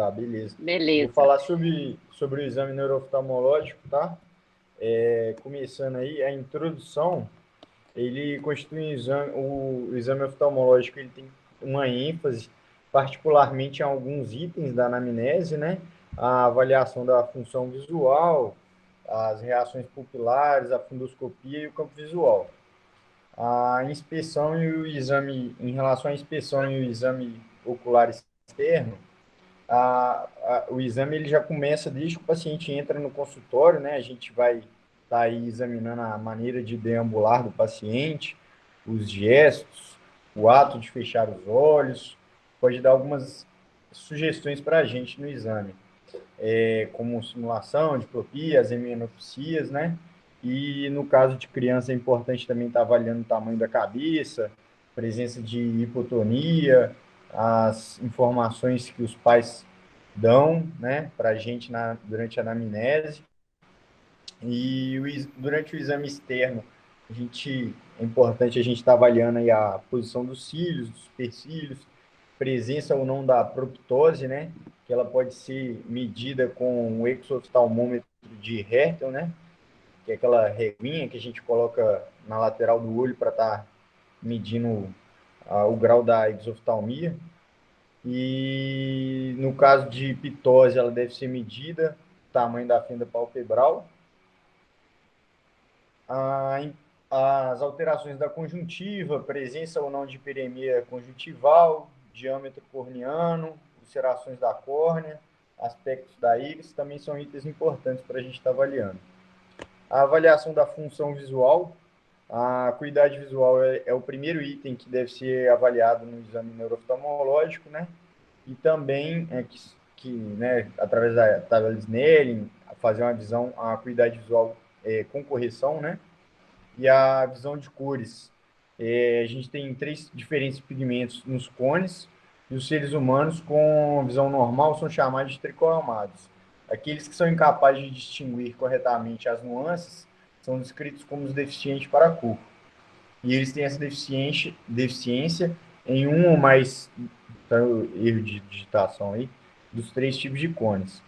Tá, beleza. Vou Beleza. falar sobre o exame neuro-oftalmológico, tá? Começando aí, a introdução, ele constitui o exame oftalmológico, ele tem uma ênfase, particularmente em alguns itens da anamnese, né? A avaliação da função visual, as reações pupilares, a fundoscopia e o campo visual. A inspeção e o exame, em relação à inspeção e o exame ocular externo, o exame ele já começa desde que o paciente entra no consultório, né? A gente vai estar aí examinando a maneira de deambular do paciente, os gestos, o ato de fechar os olhos, pode dar algumas sugestões para a gente no exame, como simulação, diplopia, as hemianopsias, né? E no caso de criança é importante também estar avaliando o tamanho da cabeça, presença de hipotonia, as informações que os pais dão, né, para a gente durante a anamnese. E durante o exame externo, é importante a gente estar avaliando aí a posição dos cílios, dos supercílios, presença ou não da proptose, né? Que ela pode ser medida com o exoftalmômetro de Hertel, né? Que é aquela reguinha que a gente coloca na lateral do olho para estar medindo o grau da exoftalmia. E no caso de pitose, ela deve ser medida, o tamanho da fenda palpebral. As alterações da conjuntiva, presença ou não de hiperemia conjuntival, diâmetro corneano, ulcerações da córnea, aspectos da íris, também são itens importantes para a gente estar avaliando. A avaliação da função visual, a acuidade visual é o primeiro item que deve ser avaliado no exame neuro-oftalmológico, né? E também né, através da tabela de Snellen, fazer uma visão, a acuidade visual com correção, né? E a visão de cores. A gente tem três diferentes pigmentos nos cones, e os seres humanos com visão normal são chamados de tricromados. Aqueles que são incapazes de distinguir corretamente as nuances são descritos como os deficientes para a cor. E eles têm essa deficiência em um ou mais, tá, erro de digitação aí, dos três tipos de cones.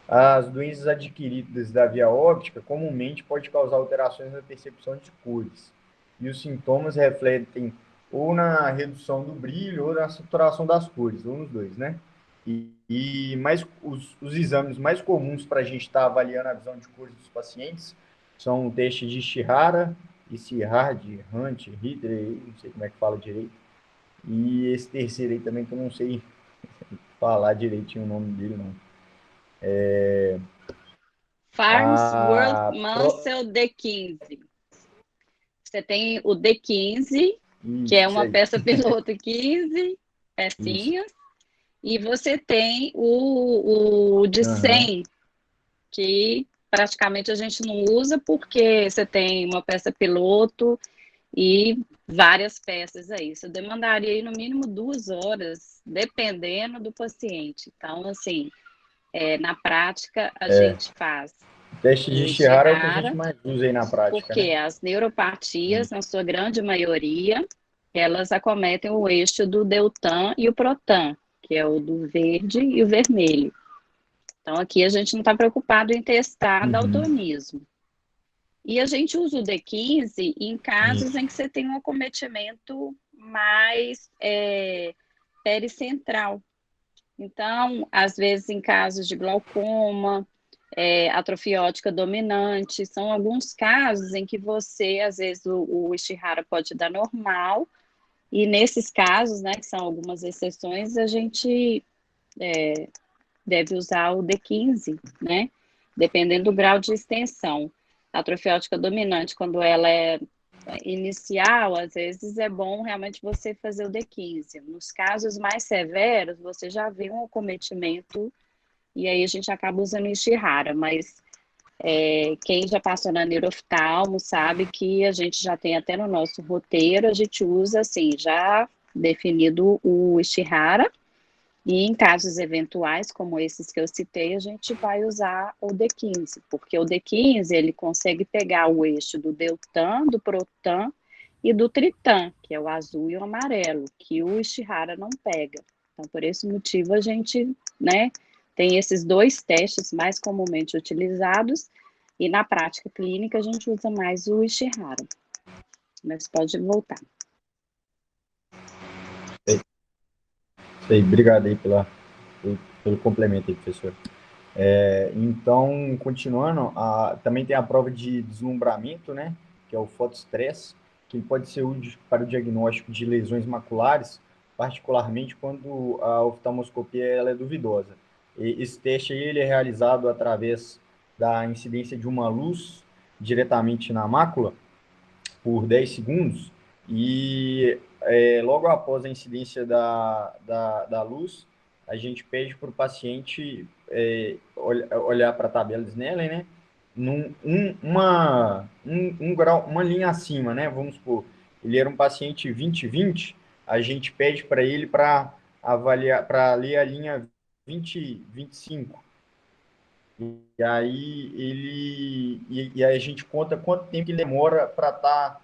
As doenças adquiridas da via óptica comumente pode causar alterações na percepção de cores. E os sintomas refletem ou na redução do brilho ou na saturação das cores, ou nos dois, né? Os exames mais comuns para a gente estar avaliando a visão de cores dos pacientes são o teste de Shihara, Ishihara, Hunt, Ritter, não sei como é que fala direito. E esse terceiro aí também que eu não sei falar direitinho o nome dele, não. Farnsworth A pro... Mansell D15. Você tem o D15, que é Isso uma aí. peça piloto 15 Isso. pecinhas, e você tem o de Aham. 100, que praticamente a gente não usa porque você tem uma peça piloto e várias peças aí. Isso demandaria aí no mínimo 2 horas, dependendo do paciente. Então, assim, na prática, a gente faz O teste de o Ishihara é o que a gente Ishihara, mais usa aí na prática, porque né? as neuropatias, Isso. na sua grande maioria, elas acometem o eixo do Deltan e o Protan, que é o do verde e o vermelho. Então, aqui a gente não está preocupado em testar Uhum. daltonismo. E a gente usa o D15 em casos Isso. em que você tem um acometimento mais pericentral. Então, às vezes, em casos de glaucoma, atrofia óptica dominante, são alguns casos em que você, às vezes, o Ishihara pode dar normal, e nesses casos, né, que são algumas exceções, a gente deve usar o D15, né, dependendo do grau de extensão. A atrofia óptica dominante, quando ela é inicial, às vezes é bom realmente você fazer o D15. Nos casos mais severos, você já vê um acometimento e aí a gente acaba usando o Ishihara, mas quem já passou na neuroftalmo sabe que a gente já tem até no nosso roteiro, a gente usa assim, já definido o Ishihara, e em casos eventuais, como esses que eu citei, a gente vai usar o D15, porque o D15 ele consegue pegar o eixo do Deltan, do Protan e do Tritan, que é o azul e o amarelo, que o Ishihara não pega. Então, por esse motivo, a gente, né, tem esses dois testes mais comumente utilizados, e na prática clínica a gente usa mais o Ishihara. Mas pode voltar. Obrigado aí pelo complemento aí, professor. Então, continuando, também tem a prova de deslumbramento, né, que é o fotostress, que pode ser útil para o diagnóstico de lesões maculares, particularmente quando a oftalmoscopia ela é duvidosa. Esse teste aí, ele é realizado através da incidência de uma luz diretamente na mácula por 10 segundos e logo após a incidência da luz, a gente pede para o paciente olhar para a tabela Snellen, né? Um grau, uma linha acima, né? Vamos supor, ele era um paciente 20/20, a gente pede para ele para avaliar, para ler a linha 20/25. E aí e aí a gente conta quanto tempo ele demora para estar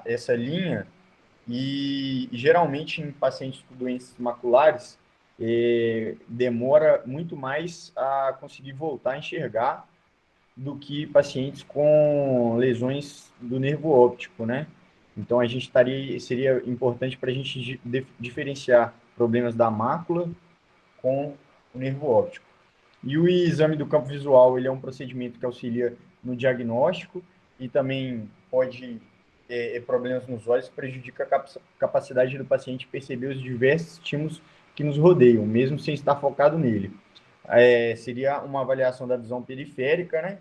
essa linha, e geralmente em pacientes com doenças maculares demora muito mais a conseguir voltar a enxergar do que pacientes com lesões do nervo óptico, né? Então seria importante para a gente diferenciar problemas da mácula com o nervo óptico. E o exame do campo visual, ele é um procedimento que auxilia no diagnóstico e também pode problemas nos olhos, prejudica a capacidade do paciente perceber os diversos estímulos que nos rodeiam, mesmo sem estar focado nele. Seria uma avaliação da visão periférica, né?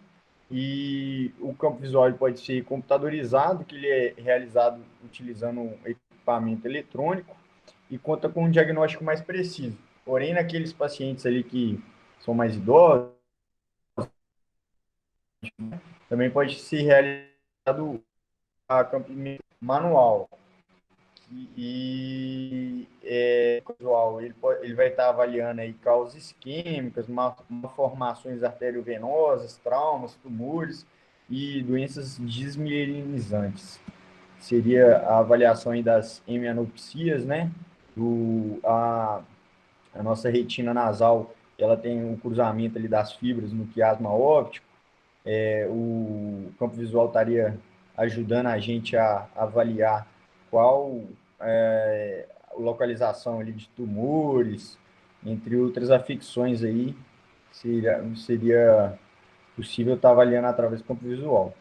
E o campo visual pode ser computadorizado, que ele é realizado utilizando um equipamento eletrônico e conta com um diagnóstico mais preciso. Porém, naqueles pacientes ali que são mais idosos, também pode ser realizado a campo manual. Visual, ele vai estar avaliando aí causas isquêmicas, malformações arteriovenosas, traumas, tumores e doenças desmielinizantes. Seria a avaliação aí das hemianopsias, né? A nossa retina nasal, ela tem um cruzamento ali das fibras no quiasma óptico. O campo visual estaria ajudando a gente a avaliar qual a localização ali de tumores, entre outras afecções aí, seria possível estar avaliando através do campo visual.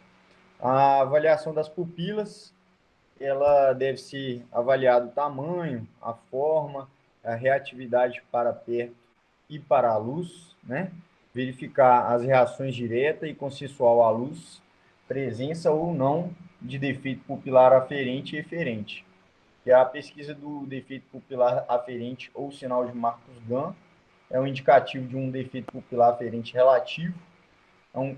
A avaliação das pupilas, ela deve ser avaliado o tamanho, a forma, a reatividade para perto e para a luz, né? Verificar as reações direta e consensual à luz, presença ou não de defeito pupilar aferente e eferente. Que a pesquisa do defeito pupilar aferente ou sinal de Marcus-Gunn é um indicativo de um defeito pupilar aferente relativo.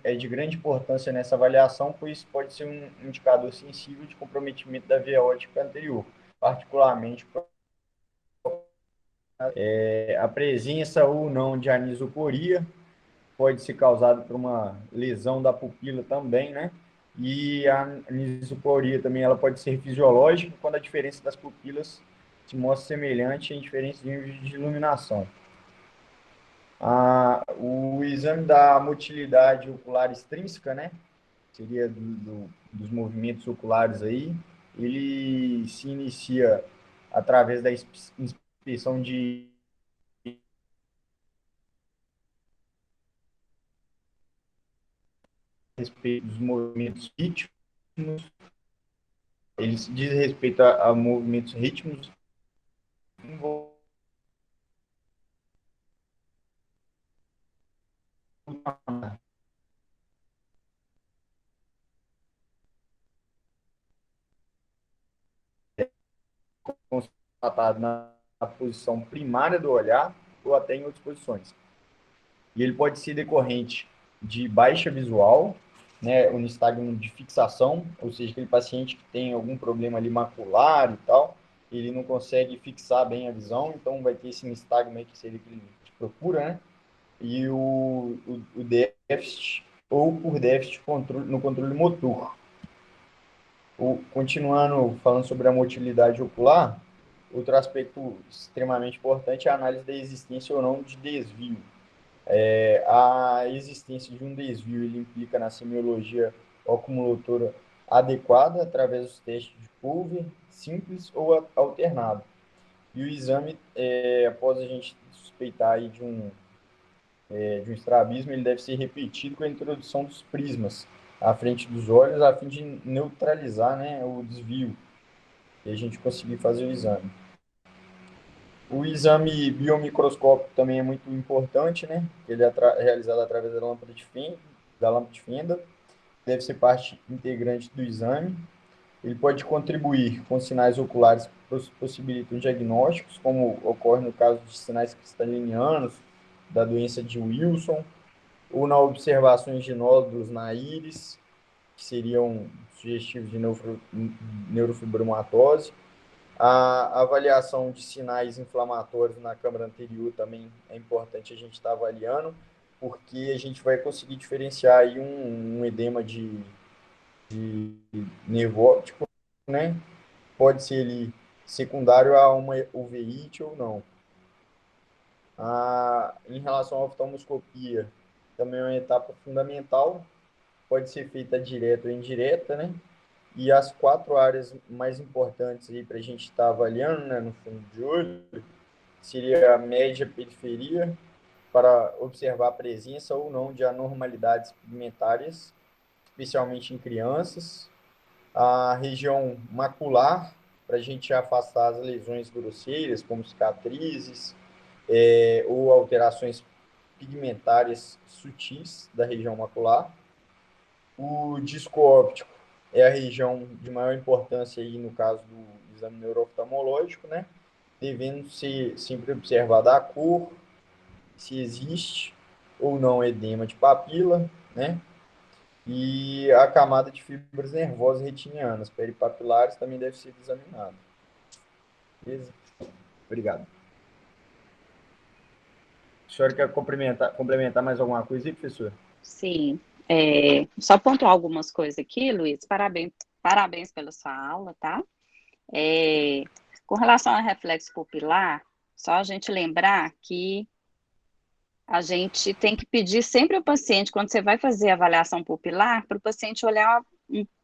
É de grande importância nessa avaliação, pois pode ser um indicador sensível de comprometimento da veia óptica anterior, particularmente a presença ou não de anisocoria, pode ser causada por uma lesão da pupila também, né? E a anisocoria também ela pode ser fisiológica, quando a diferença das pupilas se mostra semelhante em diferentes níveis de iluminação. O exame da motilidade ocular extrínseca, né? Seria dos movimentos oculares aí, ele se inicia através da inspeção de respeito dos movimentos rítmicos, ele diz respeito a movimentos rítmicos constatado na posição primária do olhar ou até em outras posições. E ele pode ser decorrente de baixa visual, né, o nistagmo de fixação, ou seja, aquele paciente que tem algum problema ali macular e tal, ele não consegue fixar bem a visão, então vai ter esse nistagmo aí que seria que ele procura, né? E o déficit, ou por déficit no controle motor. Continuando falando sobre a motilidade ocular, Outro aspecto extremamente importante é a análise da existência ou não de desvio. A existência de um desvio ele implica na semiologia oculomotora adequada através dos testes de Pulver, simples ou alternado. E o exame, após a gente suspeitar aí de um estrabismo, ele deve ser repetido com a introdução dos prismas à frente dos olhos, a fim de neutralizar, né, o desvio e a gente conseguir fazer o exame. O exame biomicroscópico também é muito importante, né? Ele é realizado através da lâmpada de fenda, deve ser parte integrante do exame. Ele pode contribuir com sinais oculares que possibilitam diagnósticos, como ocorre no caso de sinais cristalinianos, da doença de Wilson, ou na observações de nódulos na íris, que seriam sugestivos de neurofibromatose. A avaliação de sinais inflamatórios na câmara anterior também é importante a gente estar avaliando, porque a gente vai conseguir diferenciar aí um edema de nervo óptico, né? Pode ser ele secundário a uma uveíte ou não. Em relação à oftalmoscopia, também é uma etapa fundamental, pode ser feita direta ou indireta, né? E as 4 áreas mais importantes aí para a gente estar avaliando, né, no fundo de olho, seria a média periferia, para observar a presença ou não de anormalidades pigmentárias, especialmente em crianças. A região macular, para a gente afastar as lesões grosseiras, como cicatrizes, ou alterações pigmentárias sutis da região macular. O disco óptico é a região de maior importância aí no caso do exame neurooftalmológico, né? Devendo ser sempre observada a cor, se existe ou não edema de papila, né? E a camada de fibras nervosas retinianas, peripapilares, também deve ser examinada. Beleza? Obrigado. A senhora quer complementar mais alguma coisa aí, professor? Sim. Só pontuar algumas coisas aqui, Luiz. Parabéns pela sua aula, tá? Com relação ao reflexo pupilar, só a gente lembrar que a gente tem que pedir sempre ao paciente, quando você vai fazer a avaliação pupilar, para o paciente olhar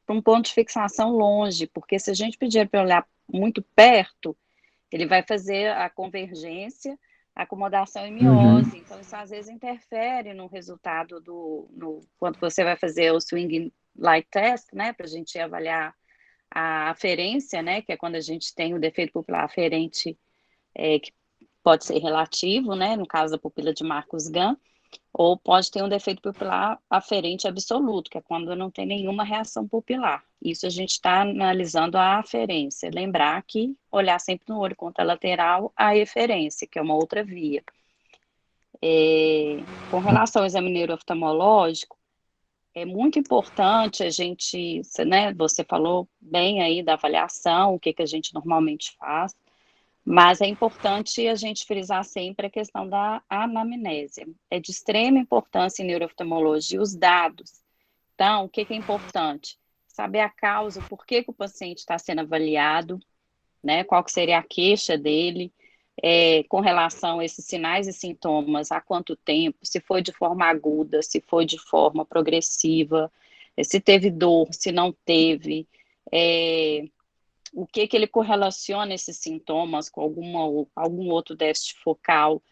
para um ponto de fixação longe, porque se a gente pedir para olhar muito perto, ele vai fazer a convergência, a acomodação e miose. Então, isso às vezes interfere no resultado quando você vai fazer o swing light test, né, para a gente avaliar a aferência, né, que é quando a gente tem o defeito pupilar aferente, que pode ser relativo, né, no caso da pupila de Marcus-Gunn, ou pode ter um defeito pupilar aferente absoluto, que é quando não tem nenhuma reação pupilar. Isso a gente está analisando a aferência. Lembrar que olhar sempre no olho contralateral a eferência, que é uma outra via. Com relação ao exame neurooftalmológico, é muito importante a gente, né, você falou bem aí da avaliação, o que a gente normalmente faz, mas é importante a gente frisar sempre a questão da anamnésia. É de extrema importância em neurooftalmologia os dados. Então, o que é importante? Saber a causa, por que o paciente está sendo avaliado, né? Qual que seria a queixa dele, com relação a esses sinais e sintomas, há quanto tempo, se foi de forma aguda, se foi de forma progressiva, se teve dor, se não teve, o que ele correlaciona esses sintomas com algum outro déficit focal,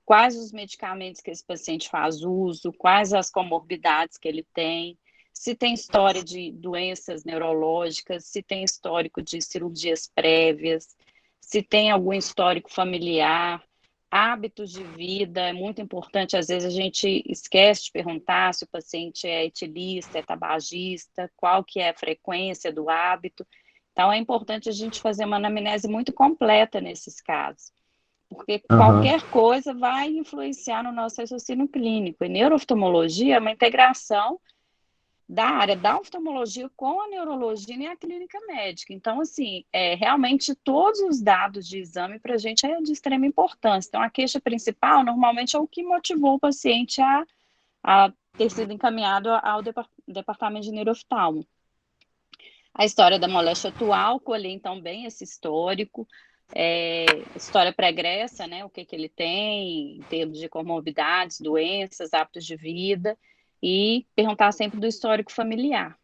quais os medicamentos que esse paciente faz uso, quais as comorbidades que ele tem, se tem história de doenças neurológicas, se tem histórico de cirurgias prévias, se tem algum histórico familiar, hábitos de vida, é muito importante, às vezes a gente esquece de perguntar se o paciente é etilista, é tabagista, qual que é a frequência do hábito. Então, é importante a gente fazer uma anamnese muito completa nesses casos, porque qualquer coisa vai influenciar no nosso raciocínio clínico. E neurooftalmologia é uma integração da área da oftalmologia com a neurologia e a clínica médica. Então, assim, realmente todos os dados de exame para a gente é de extrema importância. Então, a queixa principal normalmente é o que motivou o paciente a ter sido encaminhado ao departamento de neurooftalmo. A história da moléstia atual, colher então bem esse histórico, história pregressa, né? O que que ele tem em termos de comorbidades, doenças, hábitos de vida, e perguntar sempre do histórico familiar.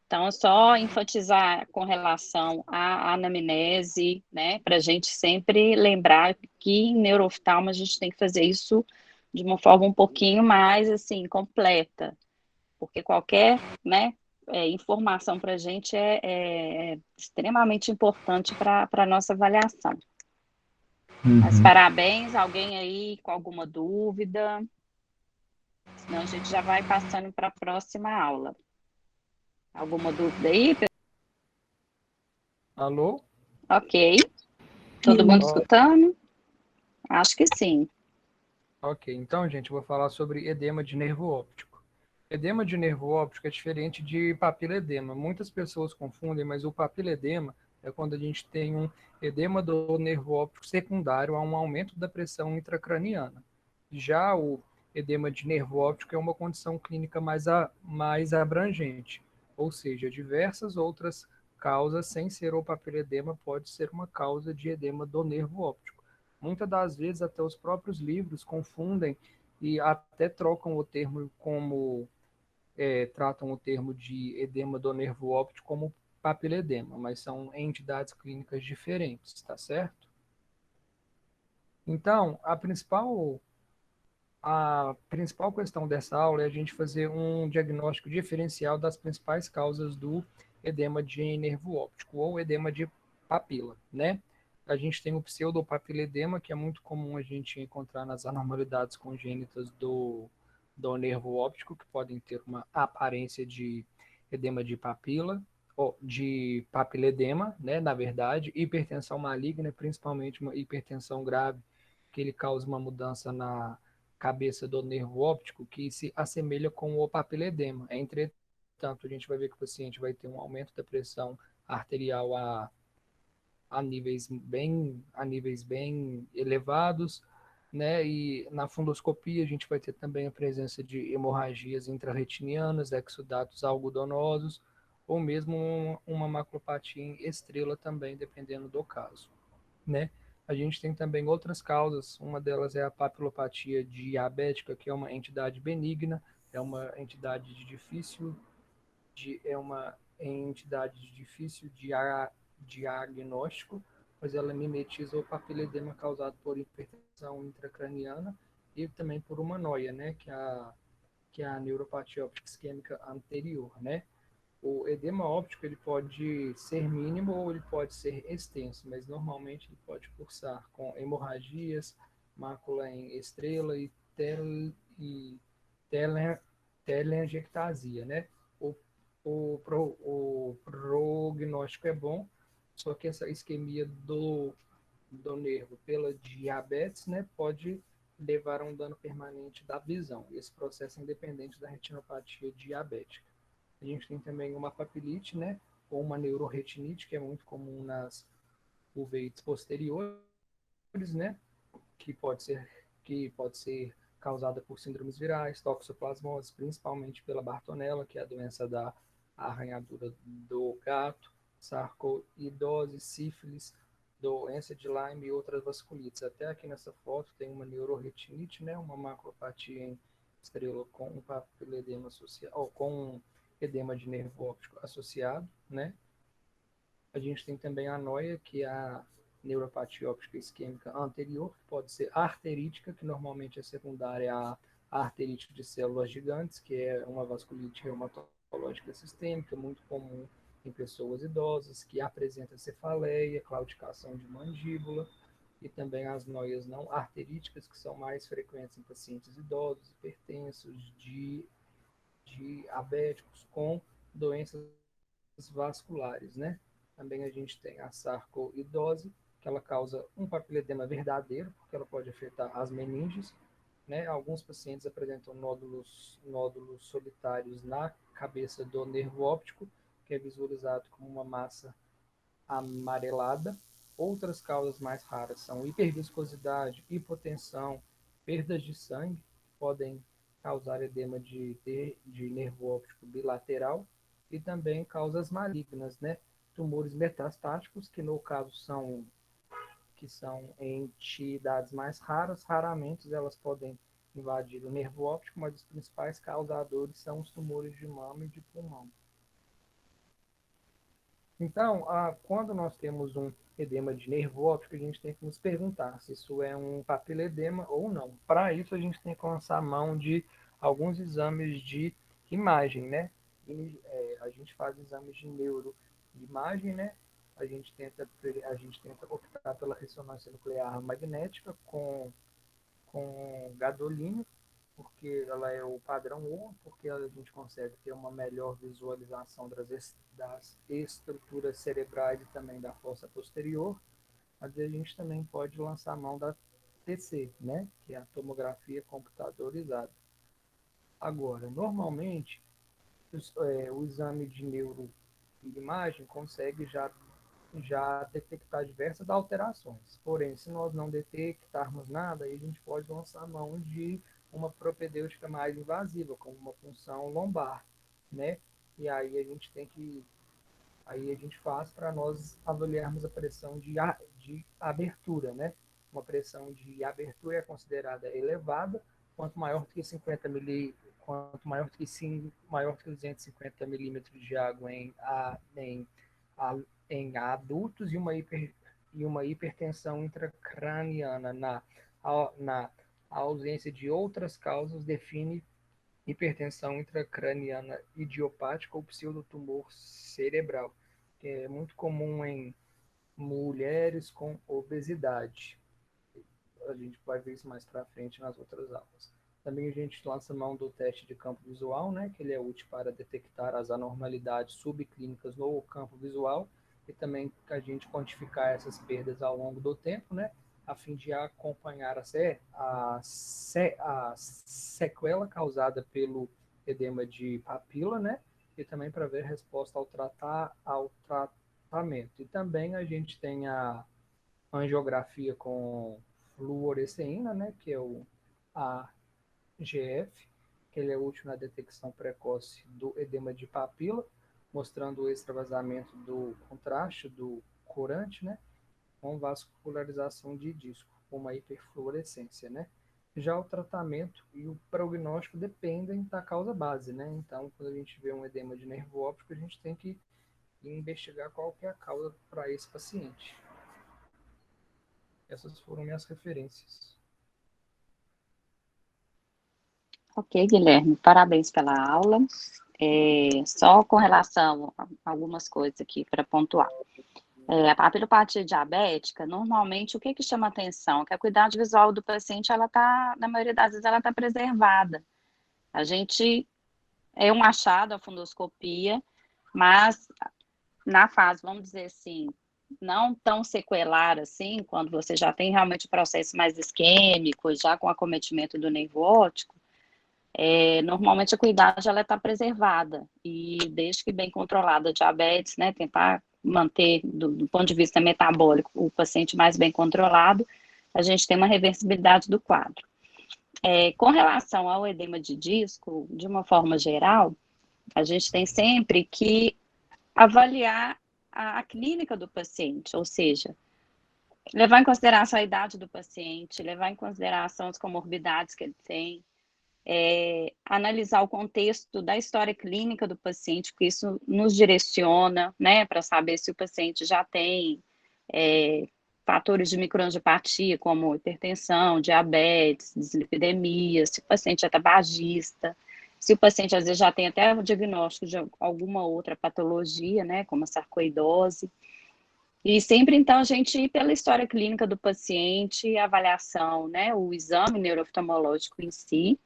Então, é só enfatizar com relação à anamnese, né? Para a gente sempre lembrar que em neurooftalmo a gente tem que fazer isso de uma forma um pouquinho mais, assim, completa, porque qualquer, né, informação para a gente é extremamente importante para a nossa avaliação. Mas Uhum. parabéns, alguém aí com alguma dúvida? Senão a gente já vai passando para a próxima aula. Alguma dúvida aí? Alô? Ok. Todo mundo Ó, escutando? Acho que sim. ok, então, gente, eu vou falar sobre edema de nervo óptico. Edema de nervo óptico é diferente de papiledema. Muitas pessoas confundem, mas o papiledema é quando a gente tem um edema do nervo óptico secundário a um aumento da pressão intracraniana. Já o edema de nervo óptico é uma condição clínica mais abrangente, ou seja, diversas outras causas, sem ser o papiledema, pode ser uma causa de edema do nervo óptico. Muitas das vezes, até os próprios livros confundem e até trocam o termo como tratam o termo de edema do nervo óptico como papiledema, mas são entidades clínicas diferentes, tá certo? Então, a principal questão dessa aula é a gente fazer um diagnóstico diferencial das principais causas do edema de nervo óptico ou edema de papila, né? A gente tem o pseudopapiledema, que é muito comum a gente encontrar nas anormalidades congênitas do nervo óptico, que podem ter uma aparência de edema de papila, ou de papiledema, né, na verdade, hipertensão maligna, principalmente uma hipertensão grave, que ele causa uma mudança na cabeça do nervo óptico que se assemelha com o papiledema. Entretanto, a gente vai ver que o paciente vai ter um aumento da pressão arterial a níveis bem elevados, né? E na fundoscopia a gente vai ter também a presença de hemorragias intrarretinianas, exudatos algodonosos, ou mesmo uma maculopatia em estrela também, dependendo do caso, né? A gente tem também outras causas, uma delas é a papilopatia diabética, que é uma entidade benigna, é uma entidade difícil de diagnóstico, pois ela mimetiza o papiledema causado por hipertensão intracraniana e também por uma noia, né, que é a neuropatia óptica isquêmica anterior, né? O edema óptico ele pode ser mínimo ou ele pode ser extenso, mas normalmente ele pode cursar com hemorragias, mácula em estrela e tele, telangiectasia, né? O, o prognóstico é bom, só que essa isquemia do nervo pela diabetes, né, pode levar a um dano permanente da visão. Esse processo é independente da retinopatia diabética. A gente tem também uma papilite, né, ou uma neuroretinite, que é muito comum nas uveites posteriores, né, que pode ser causada por síndromes virais, toxoplasmose, principalmente pela Bartonella, que é a doença da arranhadura do gato, sarcoidose, sífilis, doença de Lyme e outras vasculites. Até aqui nessa foto tem uma neuroretinite, né, uma maculopatia em estrela com um papiledema associado, ou com um edema de nervo óptico associado, né? A gente tem também a noia, que é a neuropatia óptica isquêmica anterior, que pode ser arterítica, que normalmente é secundária à arterite de células gigantes, que é uma vasculite reumatológica sistêmica, muito comum em pessoas idosas, que apresenta cefaleia, claudicação de mandíbula, e também as noias não arteríticas, que são mais frequentes em pacientes idosos, hipertensos, diabéticos, com doenças vasculares, né? Também a gente tem a sarcoidose, que ela causa um papiledema verdadeiro, porque ela pode afetar as meninges, né? Alguns pacientes apresentam nódulos solitários na cabeça do nervo óptico, que é visualizado como uma massa amarelada. Outras causas mais raras são hiperviscosidade, hipotensão, perdas de sangue, podem causar edema de nervo óptico bilateral, e também causas malignas, né? Tumores metastáticos, que no caso são que são entidades mais raras, raramente elas podem invadir o nervo óptico, mas os principais causadores são os tumores de mama e de pulmão. Então, quando nós temos um edema de nervo óptico, a gente tem que nos perguntar se isso é um papiledema ou não. Para isso, a gente tem que lançar a mão de alguns exames de imagem, né? A gente faz exames de neuroimagem, né? A gente tenta optar pela ressonância nuclear magnética com gadolínio, porque ela é o padrão ouro, porque a gente consegue ter uma melhor visualização das estruturas cerebrais e também da fossa posterior. Mas a gente também pode lançar a mão da TC, né? Que é a tomografia computadorizada. Agora, normalmente, o exame de neuroimagem consegue já detectar diversas alterações. Porém, se nós não detectarmos nada, aí a gente pode lançar a mão de uma propedêutica mais invasiva, como uma punção lombar, né? E aí a gente faz para nós avaliarmos a pressão de abertura, né? Uma pressão de abertura é considerada elevada, quanto maior do que 50 maior do que 250 milímetros de água em adultos e uma hipertensão intracraniana na ausência de outras causas define hipertensão intracraniana idiopática ou pseudotumor cerebral, que é muito comum em mulheres com obesidade. A gente vai ver isso mais para frente nas outras aulas. Também a gente lança mão do teste de campo visual, né, que ele é útil para detectar as anormalidades subclínicas no campo visual e também a gente quantificar essas perdas ao longo do tempo, né, a fim de acompanhar a sequela causada pelo edema de papila, né, e também para ver a resposta ao tratamento. E também a gente tem a angiografia com fluoresceína, né, que é o AGF, que ele é útil na detecção precoce do edema de papila, mostrando o extravasamento do contraste do corante, né, com vascularização de disco, com uma hiperfluorescência, né. Já o tratamento e o prognóstico dependem da causa base, né. Então, quando a gente vê um edema de nervo óptico, a gente tem que investigar qual que é a causa para esse paciente. Essas foram minhas referências. Ok, Guilherme, parabéns pela aula. Só com relação a algumas coisas aqui para pontuar. A papilopatia diabética, normalmente, o que chama atenção? Que a acuidade visual do paciente, ela tá, na maioria das vezes, ela está preservada. A gente, é um achado, a fundoscopia, mas na fase, vamos dizer assim, não tão sequelar assim, quando você já tem realmente o processo mais isquêmico, já com acometimento do nervo óptico, normalmente a acuidade ela está preservada, e desde que bem controlada a diabetes, né, tentar manter, do ponto de vista metabólico, o paciente mais bem controlado, a gente tem uma reversibilidade do quadro. Com relação ao edema de disco, de uma forma geral, a gente tem sempre que avaliar a clínica do paciente, ou seja, levar em consideração a idade do paciente, levar em consideração as comorbidades que ele tem, analisar o contexto da história clínica do paciente, porque isso nos direciona, né, para saber se o paciente já tem fatores de microangiopatia, como hipertensão, diabetes, dislipidemia, se o paciente é tabagista, se o paciente às vezes já tem até o diagnóstico de alguma outra patologia, né, como a sarcoidose. E sempre, então, a gente ir pela história clínica do paciente, a avaliação, né, o exame neurooftalmológico em si,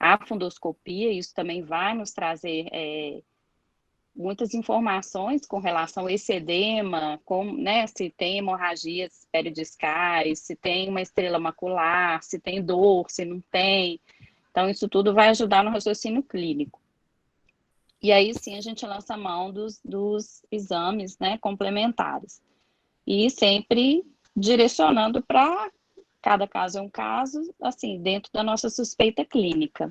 a fundoscopia, isso também vai nos trazer muitas informações com relação a esse edema, né, se tem hemorragias peridiscais, se tem uma estrela macular, se tem dor, se não tem. Então, isso tudo vai ajudar no raciocínio clínico. E aí, sim, a gente lança a mão dos exames, né, complementares. E sempre direcionando para cada caso é um caso, assim, dentro da nossa suspeita clínica.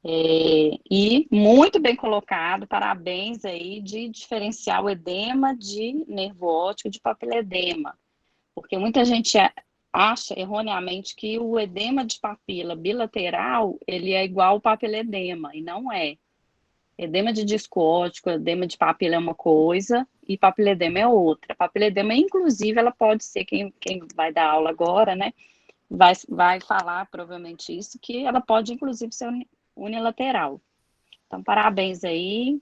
E muito bem colocado, parabéns aí de diferenciar o edema de nervo óptico de papiledema, Porque muita gente acha erroneamente que o edema de papila bilateral, ele é igual ao papiledema, e não é. Edema de disco óptico, edema de papila é uma coisa e papiledema é outra. Papiledema, inclusive, ela pode ser, quem vai dar aula agora, né, vai falar provavelmente isso, que ela pode, inclusive, ser unilateral. Então, parabéns aí,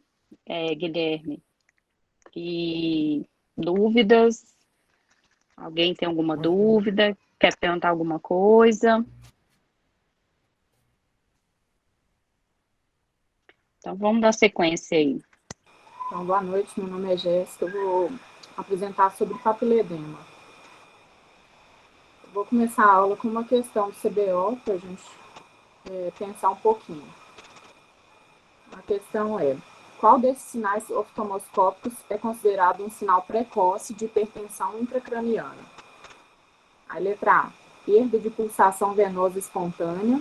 Guilherme. E dúvidas? Alguém tem alguma dúvida? Quer perguntar alguma coisa? Então, vamos dar sequência aí. Então, boa noite, meu nome é Jéssica, eu vou apresentar sobre papiledema. Eu vou começar a aula com uma questão do CBO, para a gente pensar um pouquinho. A questão é, qual desses sinais oftalmoscópicos é considerado um sinal precoce de hipertensão intracraniana? A letra A, perda de pulsação venosa espontânea.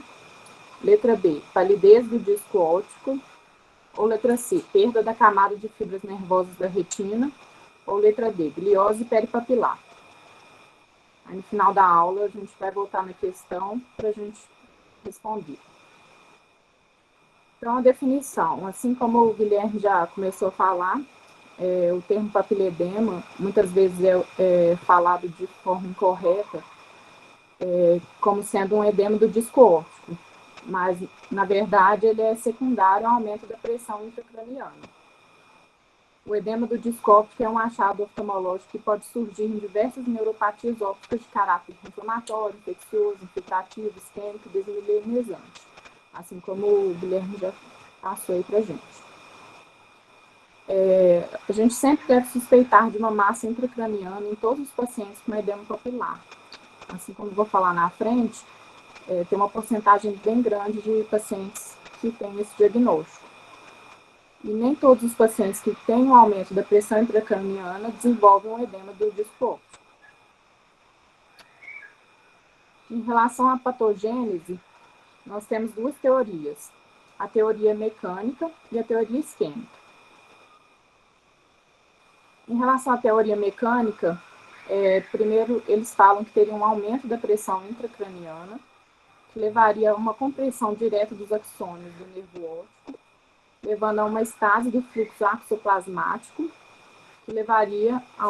Letra B, palidez do disco óptico. Ou letra C, perda da camada de fibras nervosas da retina. Ou letra D, gliose peripapilar. Aí no final da aula a gente vai voltar na questão para a gente responder. Então, a definição, assim como o Guilherme já começou a falar, o termo papiledema muitas vezes é falado de forma incorreta, como sendo um edema do disco óptico, mas, na verdade, ele é secundário ao aumento da pressão intracraniana. O edema do disco óptico é um achado oftalmológico que pode surgir em diversas neuropatias ópticas de caráter inflamatório, infeccioso, infiltrativo, isquêmico e desmielinizante, assim como o Guilherme já passou aí para a gente. A gente sempre deve suspeitar de uma massa intracraniana em todos os pacientes com edema papilar. Assim como eu vou falar na frente, tem uma porcentagem bem grande de pacientes que têm esse diagnóstico. E nem todos os pacientes que têm um aumento da pressão intracraniana desenvolvem um edema do disco óptico. Em relação à patogênese, nós temos duas teorias, a teoria mecânica e a teoria isquêmica. Em relação à teoria mecânica, primeiro eles falam que teria um aumento da pressão intracraniana, que levaria a uma compressão direta dos axônios do nervo óptico, levando a uma estase do fluxo axoplasmático, que levaria a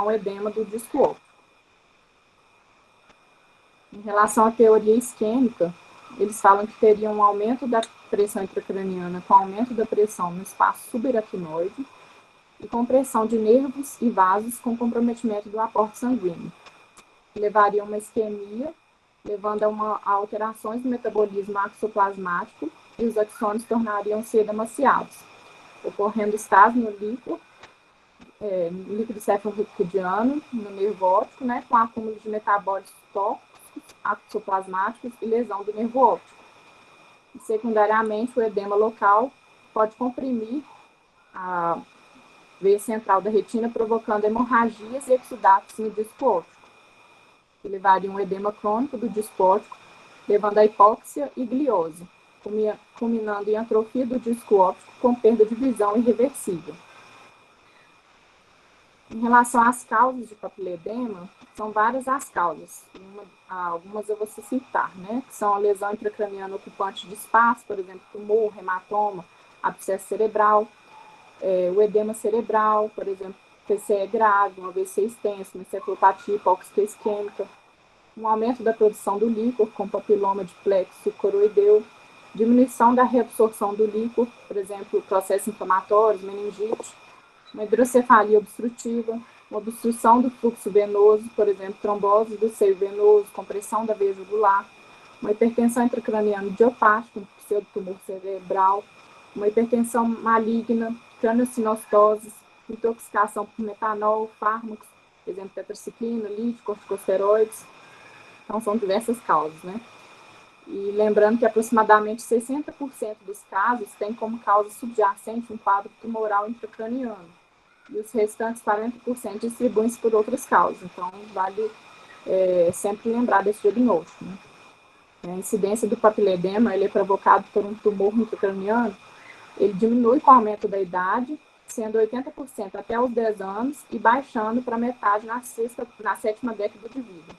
um edema do disco óptico. Em relação à teoria isquêmica, eles falam que teria um aumento da pressão intracraniana com aumento da pressão no espaço subaracnoide e compressão de nervos e vasos com comprometimento do aporte sanguíneo, que levaria a uma isquemia, levando a alterações no metabolismo axoplasmático e os axônios tornariam-se edemaciados, ocorrendo estase no líquido cefalorraquidiano, no nervo óptico, né, com acúmulo de metabólitos tóxicos, axoplasmáticos e lesão do nervo óptico. E, secundariamente, o edema local pode comprimir a veia central da retina, provocando hemorragias e exudatos no disco óptico, que levaria a um edema crônico do disco óptico, levando a hipóxia e gliose, culminando em atrofia do disco óptico com perda de visão irreversível. Em relação às causas de papiledema, são várias as causas. Algumas eu vou citar, né? Que são a lesão intracraniana ocupante de espaço, por exemplo, tumor, hematoma, abscesso cerebral, o edema cerebral, por exemplo, PCE grave, um AVC extenso, uma encefalopatia hipóxica isquêmica, um aumento da produção do líquor com papiloma de plexo coroideu, diminuição da reabsorção do líquor, por exemplo, processos inflamatórios, meningite, uma hidrocefalia obstrutiva, uma obstrução do fluxo venoso, por exemplo, trombose do seio venoso, compressão da veia jugular, uma hipertensão intracraniana idiopática, um pseudotumor cerebral, uma hipertensão maligna, craniosinostoses, intoxicação por metanol, fármacos, por exemplo, tetraciclina, lítio, corticosteroides. Então, são diversas causas, né? E lembrando que aproximadamente 60% dos casos têm como causa subjacente um quadro tumoral intracraniano. E os restantes 40% distribuem-se por outras causas. Então, vale sempre lembrar desse diagnóstico, né? A incidência do papiledema ele é provocado por um tumor intracraniano. Ele diminui com o aumento da idade sendo 80% até os 10 anos e baixando para metade na 7ª década de vida.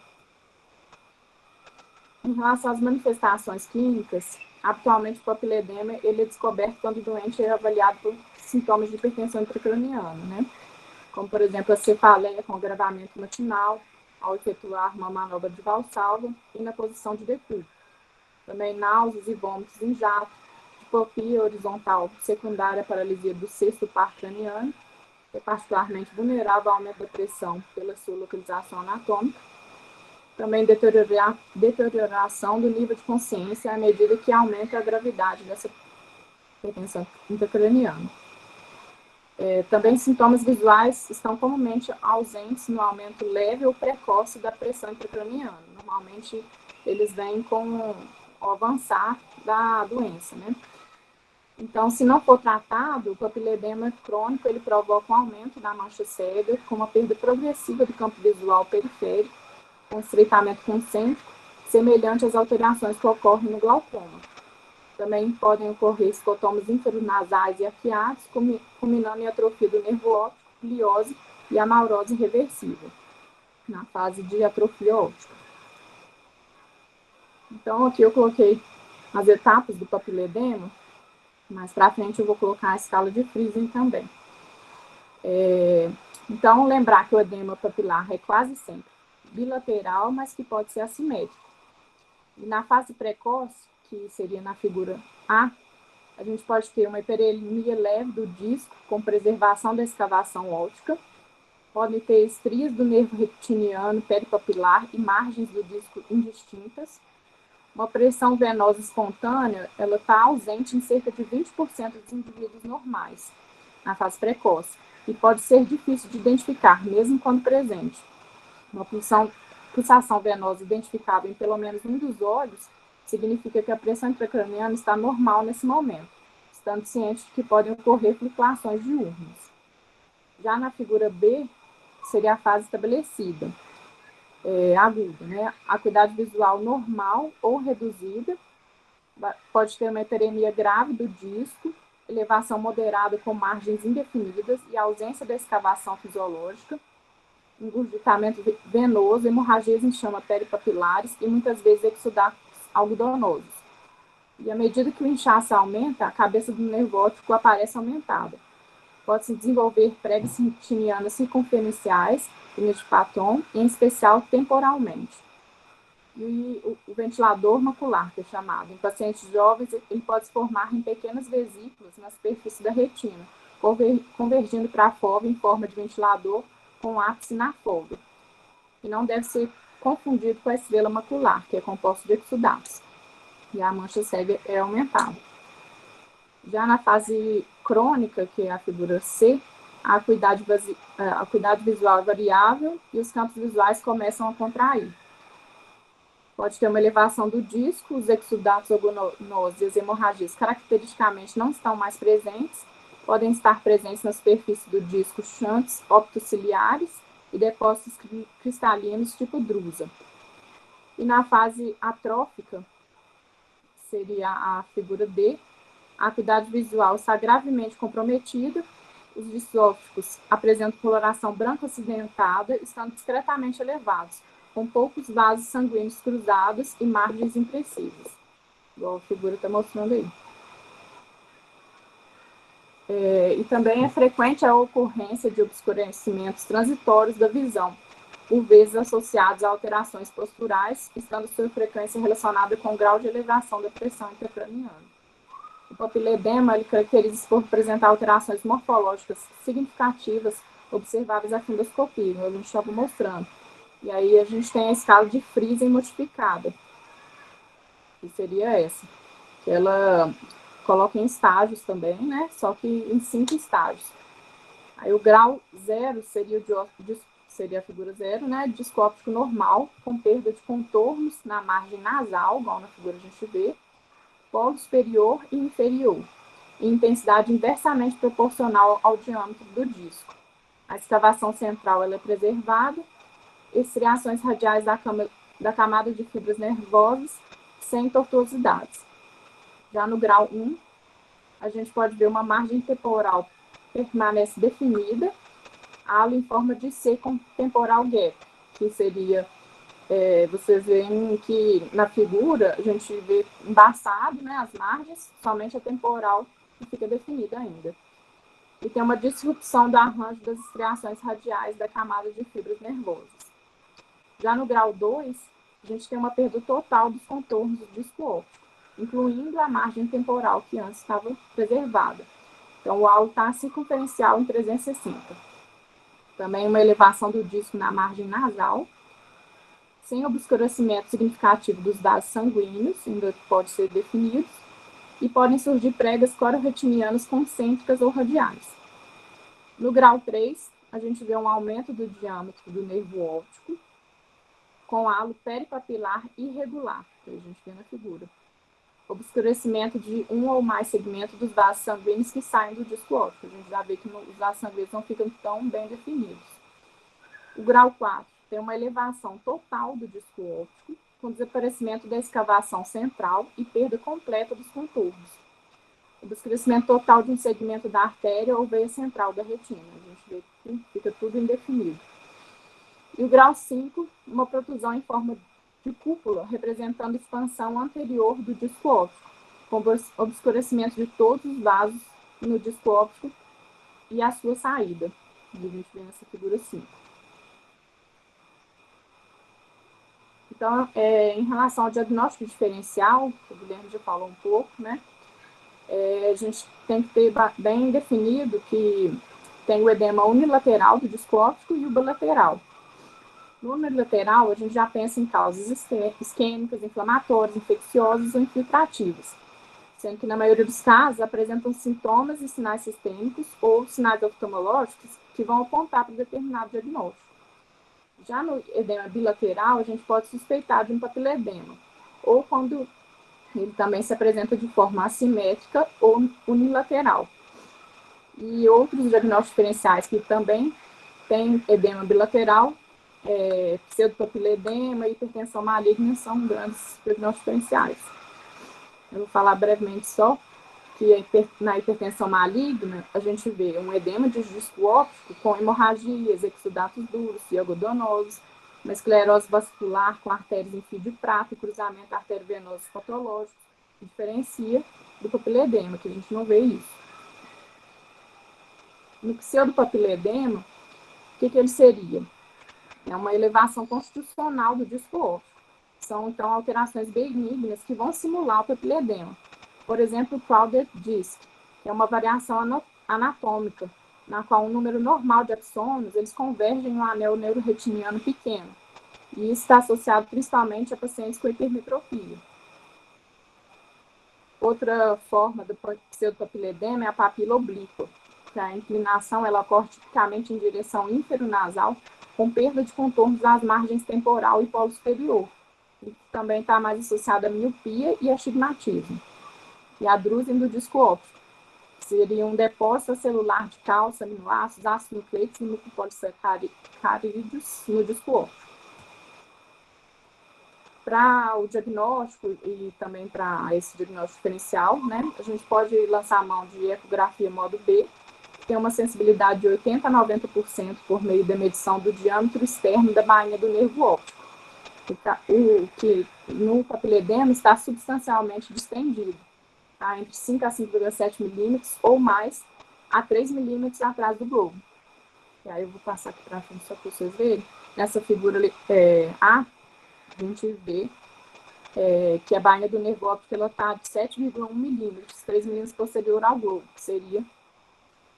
Em relação às manifestações clínicas, habitualmente o papiledema ele é descoberto quando o doente é avaliado por sintomas de hipertensão intracraniana, né? Como, por exemplo, a cefaleia com agravamento matinal, ao efetuar uma manobra de Valsalva e na posição de decúbito. Também náuseas e vômitos em jato, hipopia horizontal secundária à paralisia do 6º par craniano, que é particularmente vulnerável ao aumento da pressão pela sua localização anatômica. Também deterioração do nível de consciência à medida que aumenta a gravidade dessa hipertensão intracraniana. Também sintomas visuais estão comumente ausentes no aumento leve ou precoce da pressão intracraniana. Normalmente, eles vêm com o avançar da doença, né? Então, se não for tratado, o papiledema crônico ele provoca um aumento da mancha cega, com uma perda progressiva do campo visual periférico, com estreitamento concêntrico, semelhante às alterações que ocorrem no glaucoma. Também podem ocorrer escotomas inferonasais e arqueados, culminando em atrofia do nervo óptico, gliose e amaurose irreversível, na fase de atrofia óptica. Então, aqui eu coloquei as etapas do papiledema. Mais para frente eu vou colocar a escala de Friesen também. Então, lembrar que o edema papilar é quase sempre bilateral, mas que pode ser assimétrico. E na fase precoce, que seria na figura A, a gente pode ter uma hiperemia leve do disco com preservação da escavação óptica, pode ter estrias do nervo retiniano peripapilar e margens do disco indistintas. Uma pressão venosa espontânea, ela está ausente em cerca de 20% dos indivíduos normais, na fase precoce, e pode ser difícil de identificar, mesmo quando presente. Uma pulsação venosa identificável em pelo menos um dos olhos significa que a pressão intracraniana está normal nesse momento, estando ciente de que podem ocorrer flutuações diurnas. Já na figura B, seria a fase estabelecida, aguda, né? Acuidade visual normal ou reduzida, pode ter uma hiperemia grave do disco, elevação moderada com margens indefinidas e ausência da escavação fisiológica, engurgitamento venoso, hemorragias em chama peripapilares e muitas vezes exudatos algodonosos. E à medida que o inchaço aumenta, a cabeça do nervo óptico aparece aumentada. Pode-se desenvolver pregas retinianas circunferenciais, linhas de Patton, em especial temporalmente. E o ventilador macular, que é chamado. Em pacientes jovens, ele pode se formar em pequenas vesículas na superfície da retina, convergindo para a fóvea em forma de ventilador com ápice na fóvea. E não deve ser confundido com a estrela macular, que é composto de exudatos. E a mancha cega é aumentada. Já na fase crônica, que é a figura C, a acuidade visual é variável e os campos visuais começam a contrair. Pode ter uma elevação do disco, os exudatos algodonosos e as hemorragias caracteristicamente não estão mais presentes, podem estar presentes na superfície do disco chantes optociliares e depósitos cristalinos tipo drusa. E na fase atrófica, seria a figura D, a acuidade visual está gravemente comprometida, os discos ópticos apresentam coloração branca acidentada, estando discretamente elevados, com poucos vasos sanguíneos cruzados e margens imprecisas, igual a figura está mostrando aí. E também é frequente a ocorrência de obscurecimentos transitórios da visão, por vezes associados a alterações posturais, estando sua frequência relacionada com o grau de elevação da pressão intracraniana. O papiledema ele caracteriza-se por apresentar alterações morfológicas significativas observáveis à fundoscopia, a gente estava mostrando. E aí a gente tem a escala de Friesen modificada, que seria essa, que ela coloca em estágios também, né? Só que em 5 estágios. Aí o grau 0 seria a figura 0, né? Disco óptico normal, com perda de contornos na margem nasal, igual na figura a gente vê, polo superior e inferior, e intensidade inversamente proporcional ao diâmetro do disco. A escavação central ela é preservada, estriações radiais da camada de fibras nervosas sem tortuosidades. Já no grau 1, a gente pode ver uma margem temporal permanece definida, a ala em forma de C com temporal gap, que seria, vocês veem que na figura a gente vê embaçado, né, as margens, somente a temporal que fica definida ainda. E tem uma disrupção do arranjo das estriações radiais da camada de fibras nervosas. Já no grau 2, a gente tem uma perda total dos contornos do disco óptico, incluindo a margem temporal que antes estava preservada. Então, o halo está circunferencial em 360. Também uma elevação do disco na margem nasal, sem obscurecimento significativo dos vasos sanguíneos, ainda pode ser definidos, e podem surgir pregas cororetinianas concêntricas ou radiais. No grau 3, a gente vê um aumento do diâmetro do nervo óptico, com halo peripapilar irregular, que a gente vê na figura. Obscurecimento de um ou mais segmentos dos vasos sanguíneos que saem do disco óptico. A gente já vê que os vasos sanguíneos não ficam tão bem definidos. O grau 4 tem uma elevação total do disco óptico, com desaparecimento da escavação central e perda completa dos contornos. Obscurecimento total de um segmento da artéria ou veia central da retina. A gente vê que fica tudo indefinido. E o grau 5, uma protusão em forma de cúpula, representando expansão anterior do disco óptico, com obscurecimento de todos os vasos no disco óptico e a sua saída. A gente vê nessa figura 5. Então, em relação ao diagnóstico diferencial, o Guilherme já falou um pouco, né? A gente tem que ter bem definido que tem o edema unilateral do disco óptico e o bilateral. No unilateral, a gente já pensa em causas isquêmicas, inflamatórias, infecciosas ou infiltrativas, sendo que na maioria dos casos apresentam sintomas e sinais sistêmicos ou sinais oftalmológicos que vão apontar para determinado diagnóstico. Já no edema bilateral, a gente pode suspeitar de um papiledema, ou quando ele também se apresenta de forma assimétrica ou unilateral. E outros diagnósticos diferenciais que também têm edema bilateral, pseudopapiledema e hipertensão maligna são grandes diagnósticos diferenciais. Eu vou falar brevemente só que na hipertensão maligna a gente vê um edema de disco óptico com hemorragias, exudatos duros e algodonosos, uma esclerose vascular com artérias em fio de prata e cruzamento arteriovenoso patológico, que diferencia do papiledema, que a gente não vê isso. No pseudopapiledema, o que ele seria? É uma elevação constitucional do disco óptico. São, então, alterações benignas que vão simular o papiledema. Por exemplo, o Crowded Disc, que é uma variação anatômica, na qual um número normal de axônios eles convergem em um anel neuroretiniano pequeno. E isso está associado principalmente a pacientes com hipermetropia. Outra forma do pseudopapiledema é a papila oblíqua, que a inclinação ela ocorre tipicamente em direção inferonasal, com perda de contornos das margens temporal e polo superior. E também está mais associada à miopia e astigmatismo. E a drusen do disco óptico, seria um depósito celular de cálcio, aminoácidos, ácidos nucleicos e mucopolissacarídeos no disco óptico. Para o diagnóstico e também para esse diagnóstico diferencial, né, a gente pode lançar a mão de ecografia modo B, que tem uma sensibilidade de 80% a 90% por meio da medição do diâmetro externo da bainha do nervo óptico, que no papiledema está substancialmente distendido, tá, entre 5 a 5,7 milímetros ou mais a 3 milímetros atrás do globo. E aí eu vou passar aqui para frente só para vocês verem. Nessa figura A, a gente vê que a bainha do nervo óptico está de 7,1 milímetros, 3 milímetros posterior ao globo, que seria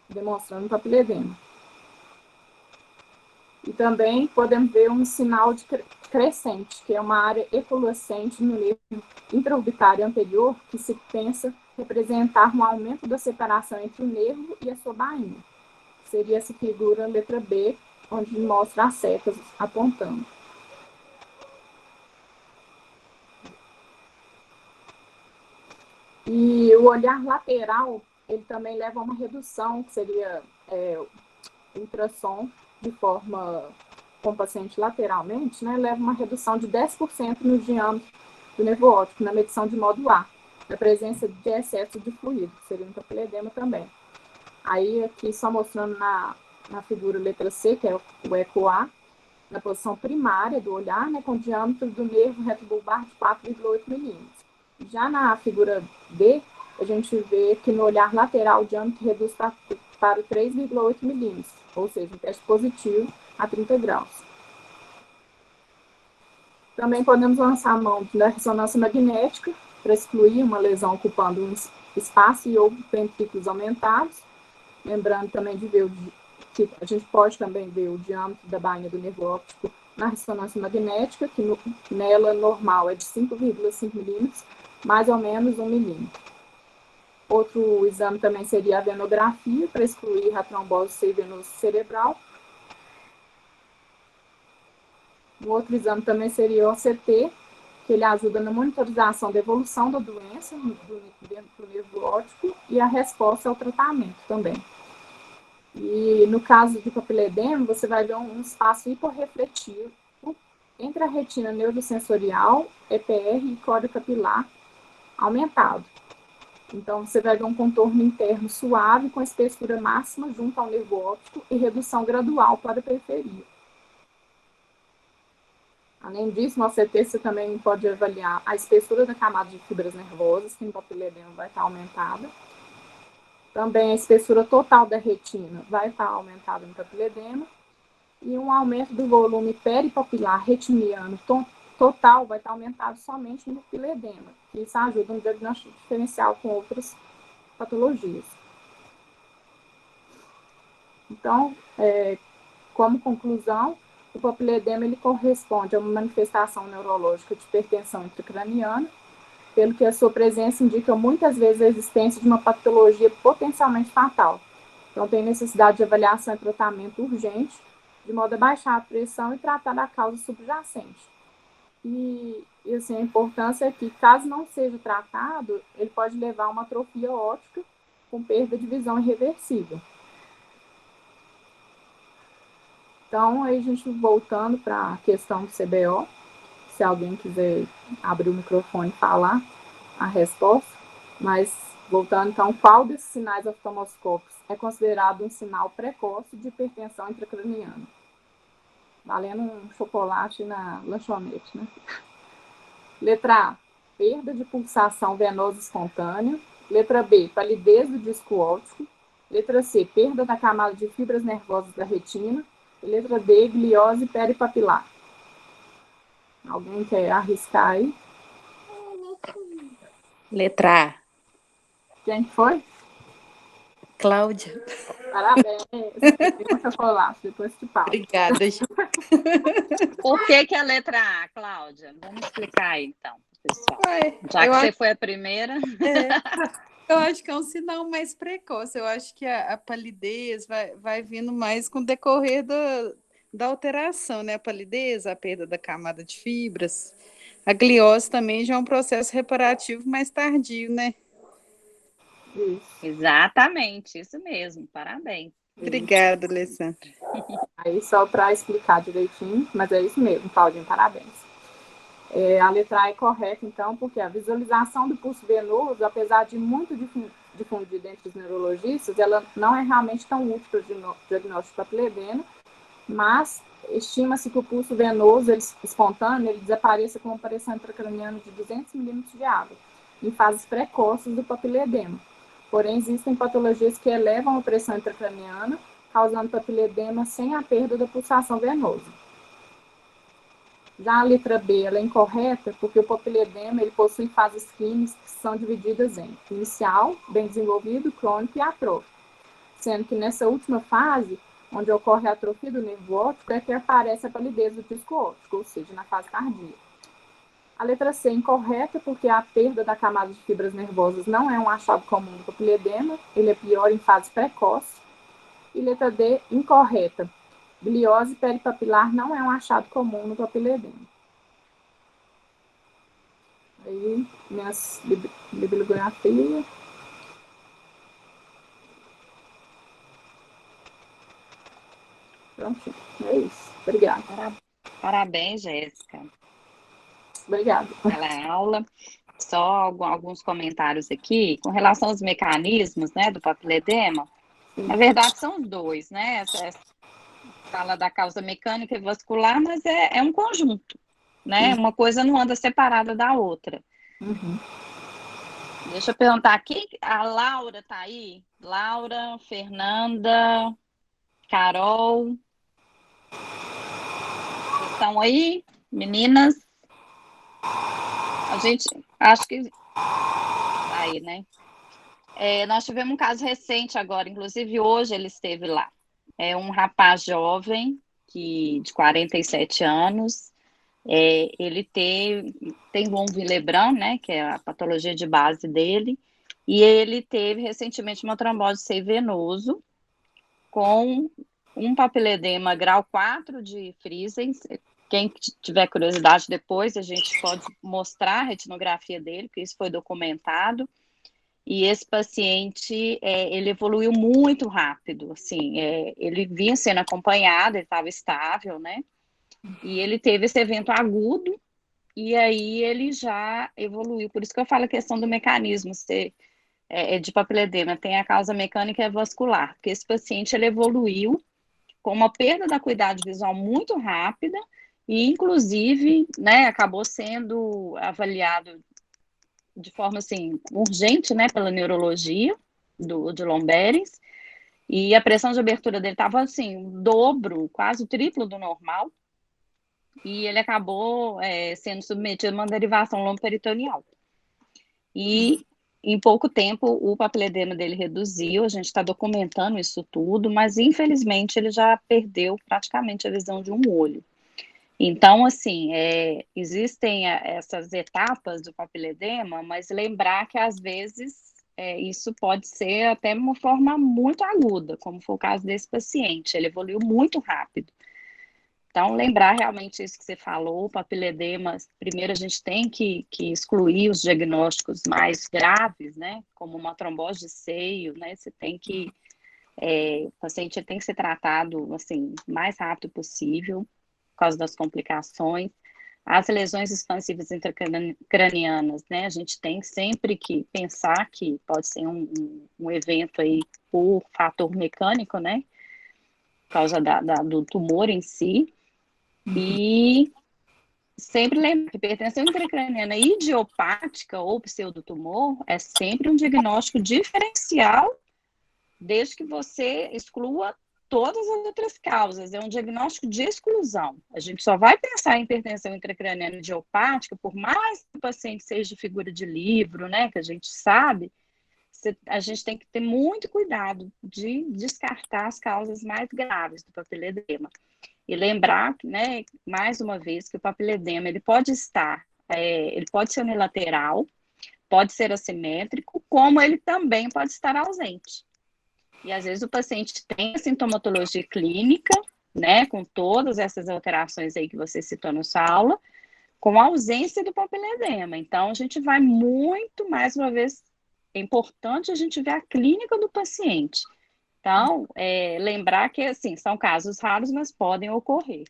demonstrando o papiledema. E também podemos ver um sinal de crescente, que é uma área eflorescente no nervo intraorbitário anterior, que se pensa representar um aumento da separação entre o nervo e a sua bainha. Seria essa figura letra B, onde mostra as setas apontando. E o olhar lateral, ele também leva a uma redução, que seria ultrassom de forma com o paciente lateralmente, né, leva uma redução de 10% no diâmetro do nervo óptico, na medição de modo A, da presença de excesso de fluido, que seria um papiledema também. Aí aqui só mostrando na figura letra C, que é o eco A, na posição primária do olhar, né, com o diâmetro do nervo retrobulbar de 4,8 milímetros. Já na figura D, a gente vê que no olhar lateral o diâmetro reduz para 3,8 milímetros, ou seja, um teste positivo a 30 graus. Também podemos lançar a mão da ressonância magnética para excluir uma lesão ocupando um espaço e ou ventrículos aumentados. Lembrando também de ver que a gente pode também ver o diâmetro da bainha do nervo óptico na ressonância magnética, que nela normal é de 5,5 milímetros, mais ou menos 1 milímetro. Outro exame também seria a venografia, para excluir a trombose venosa cerebral. Um outro exame também seria o OCT, que ele ajuda na monitorização da evolução da doença do nervo óptico e a resposta ao tratamento também. E no caso de papiledema, você vai ver um espaço hiporrefletivo entre a retina neurosensorial, EPR e córnea capilar aumentado. Então, você vai ver um contorno interno suave com espessura máxima junto ao nervo óptico e redução gradual para a periferia. Além disso, no OCT você também pode avaliar a espessura da camada de fibras nervosas, que no papiledema vai estar aumentada. Também a espessura total da retina vai estar aumentada no papiledema. E um aumento do volume peripapilar retiniano total vai estar aumentado somente no papiledema, que isso ajuda no diagnóstico diferencial com outras patologias. Então, como conclusão, o papiledema ele corresponde a uma manifestação neurológica de hipertensão intracraniana, pelo que a sua presença indica muitas vezes a existência de uma patologia potencialmente fatal. Então, tem necessidade de avaliação e tratamento urgente, de modo a baixar a pressão e tratar a causa subjacente. E assim, a importância é que, caso não seja tratado, ele pode levar a uma atrofia óptica com perda de visão irreversível. Então, aí a gente voltando para a questão do CBO, se alguém quiser abrir o microfone e falar a resposta, mas voltando então, qual desses sinais oftalmoscópicos é considerado um sinal precoce de hipertensão intracraniana? Valendo um chocolate na lanchonete, né? Letra A, perda de pulsação venosa espontânea. Letra B, palidez do disco óptico. Letra C, perda da camada de fibras nervosas da retina. E letra D, gliose peripapilar. Alguém quer arriscar aí? Letra A. Quem foi? Cláudia. Parabéns. Tem um chocolate, depois te passo. Obrigada, gente. Por que a letra A, Cláudia? Vamos explicar aí, então, pessoal. Já que você foi a primeira. Eu acho que é um sinal mais precoce. Eu acho que a palidez vai vindo mais com o decorrer da alteração, né? A palidez, a perda da camada de fibras. A gliose também já é um processo reparativo mais tardio, né? Isso. Exatamente, isso mesmo. Parabéns. Obrigada, Alessandra. Aí só para explicar direitinho, mas é isso mesmo, Claudinha, parabéns. A letra A é correta, então, porque a visualização do pulso venoso, apesar de muito difundida entre os neurologistas, ela não é realmente tão útil para o diagnóstico de papiledema, mas estima-se que o pulso venoso espontâneo ele desapareça com uma pressão intracraniana de 200 milímetros de água, em fases precoces do papiledema. Porém, existem patologias que elevam a pressão intracraniana, causando papiledema sem a perda da pulsação venosa. Já a letra B ela é incorreta porque o papiledema ele possui fases clínicas que são divididas em inicial, bem desenvolvido, crônico e atrófico. Sendo que nessa última fase, onde ocorre a atrofia do nervo óptico, é que aparece a palidez do disco óptico, ou seja, na fase tardia. A letra C é incorreta porque a perda da camada de fibras nervosas não é um achado comum do papiledema, ele é pior em fase precoce. E letra D, incorreta. Gliose peripapilar não é um achado comum no papiledema. Aí, minhas bibliografias. Pronto, é isso. Obrigada. Parabéns, Jéssica. Obrigada. Pela aula. Só alguns comentários aqui com relação aos mecanismos, né, do papiledema. Na verdade, são os dois, né? Essa fala da causa mecânica e vascular, mas é um conjunto, né? Uma coisa não anda separada da outra. Uhum. Deixa eu perguntar aqui, a Laura tá aí? Laura, Fernanda, Carol, vocês estão aí, meninas? A gente, acho que tá aí, né? Nós tivemos um caso recente agora, inclusive hoje ele esteve lá. É um rapaz jovem, de 47 anos, ele tem von Willebrand, né, que é a patologia de base dele, e ele teve recentemente uma trombose venoso com um papiledema grau 4 de Friesen. Quem tiver curiosidade depois, a gente pode mostrar a retinografia dele, porque isso foi documentado. E esse paciente, ele evoluiu muito rápido, assim, ele vinha sendo acompanhado, ele estava estável, né? E ele teve esse evento agudo, e aí ele já evoluiu. Por isso que eu falo a questão do mecanismo de papiledema, tem a causa mecânica e vascular, porque esse paciente, ele evoluiu com uma perda da acuidade visual muito rápida, e inclusive, né, acabou sendo avaliado de forma assim urgente, né, pela neurologia de Lomberens, e a pressão de abertura dele estava assim, o dobro, quase o triplo do normal, e ele acabou sendo submetido a uma derivação lomboperitoneal. E em pouco tempo o papiledema dele reduziu, a gente está documentando isso tudo, mas infelizmente ele já perdeu praticamente a visão de um olho. Então, assim, existem essas etapas do papiledema, mas lembrar que, às vezes, isso pode ser até uma forma muito aguda, como foi o caso desse paciente, ele evoluiu muito rápido. Então, lembrar realmente isso que você falou, o papiledema, primeiro a gente tem que excluir os diagnósticos mais graves, né, como uma trombose de seio, né, o paciente tem que ser tratado, assim, o mais rápido possível, por causa das complicações. As lesões expansivas intracranianas, né? A gente tem sempre que pensar que pode ser um evento aí por fator mecânico, né? Por causa do tumor em si. E sempre lembrar que hipertensão intracraniana idiopática ou pseudotumor é sempre um diagnóstico diferencial, desde que você exclua todas as outras causas. É um diagnóstico de exclusão. A gente só vai pensar em hipertensão intracraniana idiopática, por mais que o paciente seja de figura de livro, né, que a gente sabe, a gente tem que ter muito cuidado de descartar as causas mais graves do papiledema. E lembrar, né, mais uma vez, que o papiledema, ele pode ser unilateral, pode ser assimétrico, como ele também pode estar ausente. E às vezes o paciente tem a sintomatologia clínica, né, com todas essas alterações aí que você citou na sua aula, com a ausência do papiledema. Então, a gente vai muito, mais uma vez, é importante a gente ver a clínica do paciente. Então, lembrar que, assim, são casos raros, mas podem ocorrer.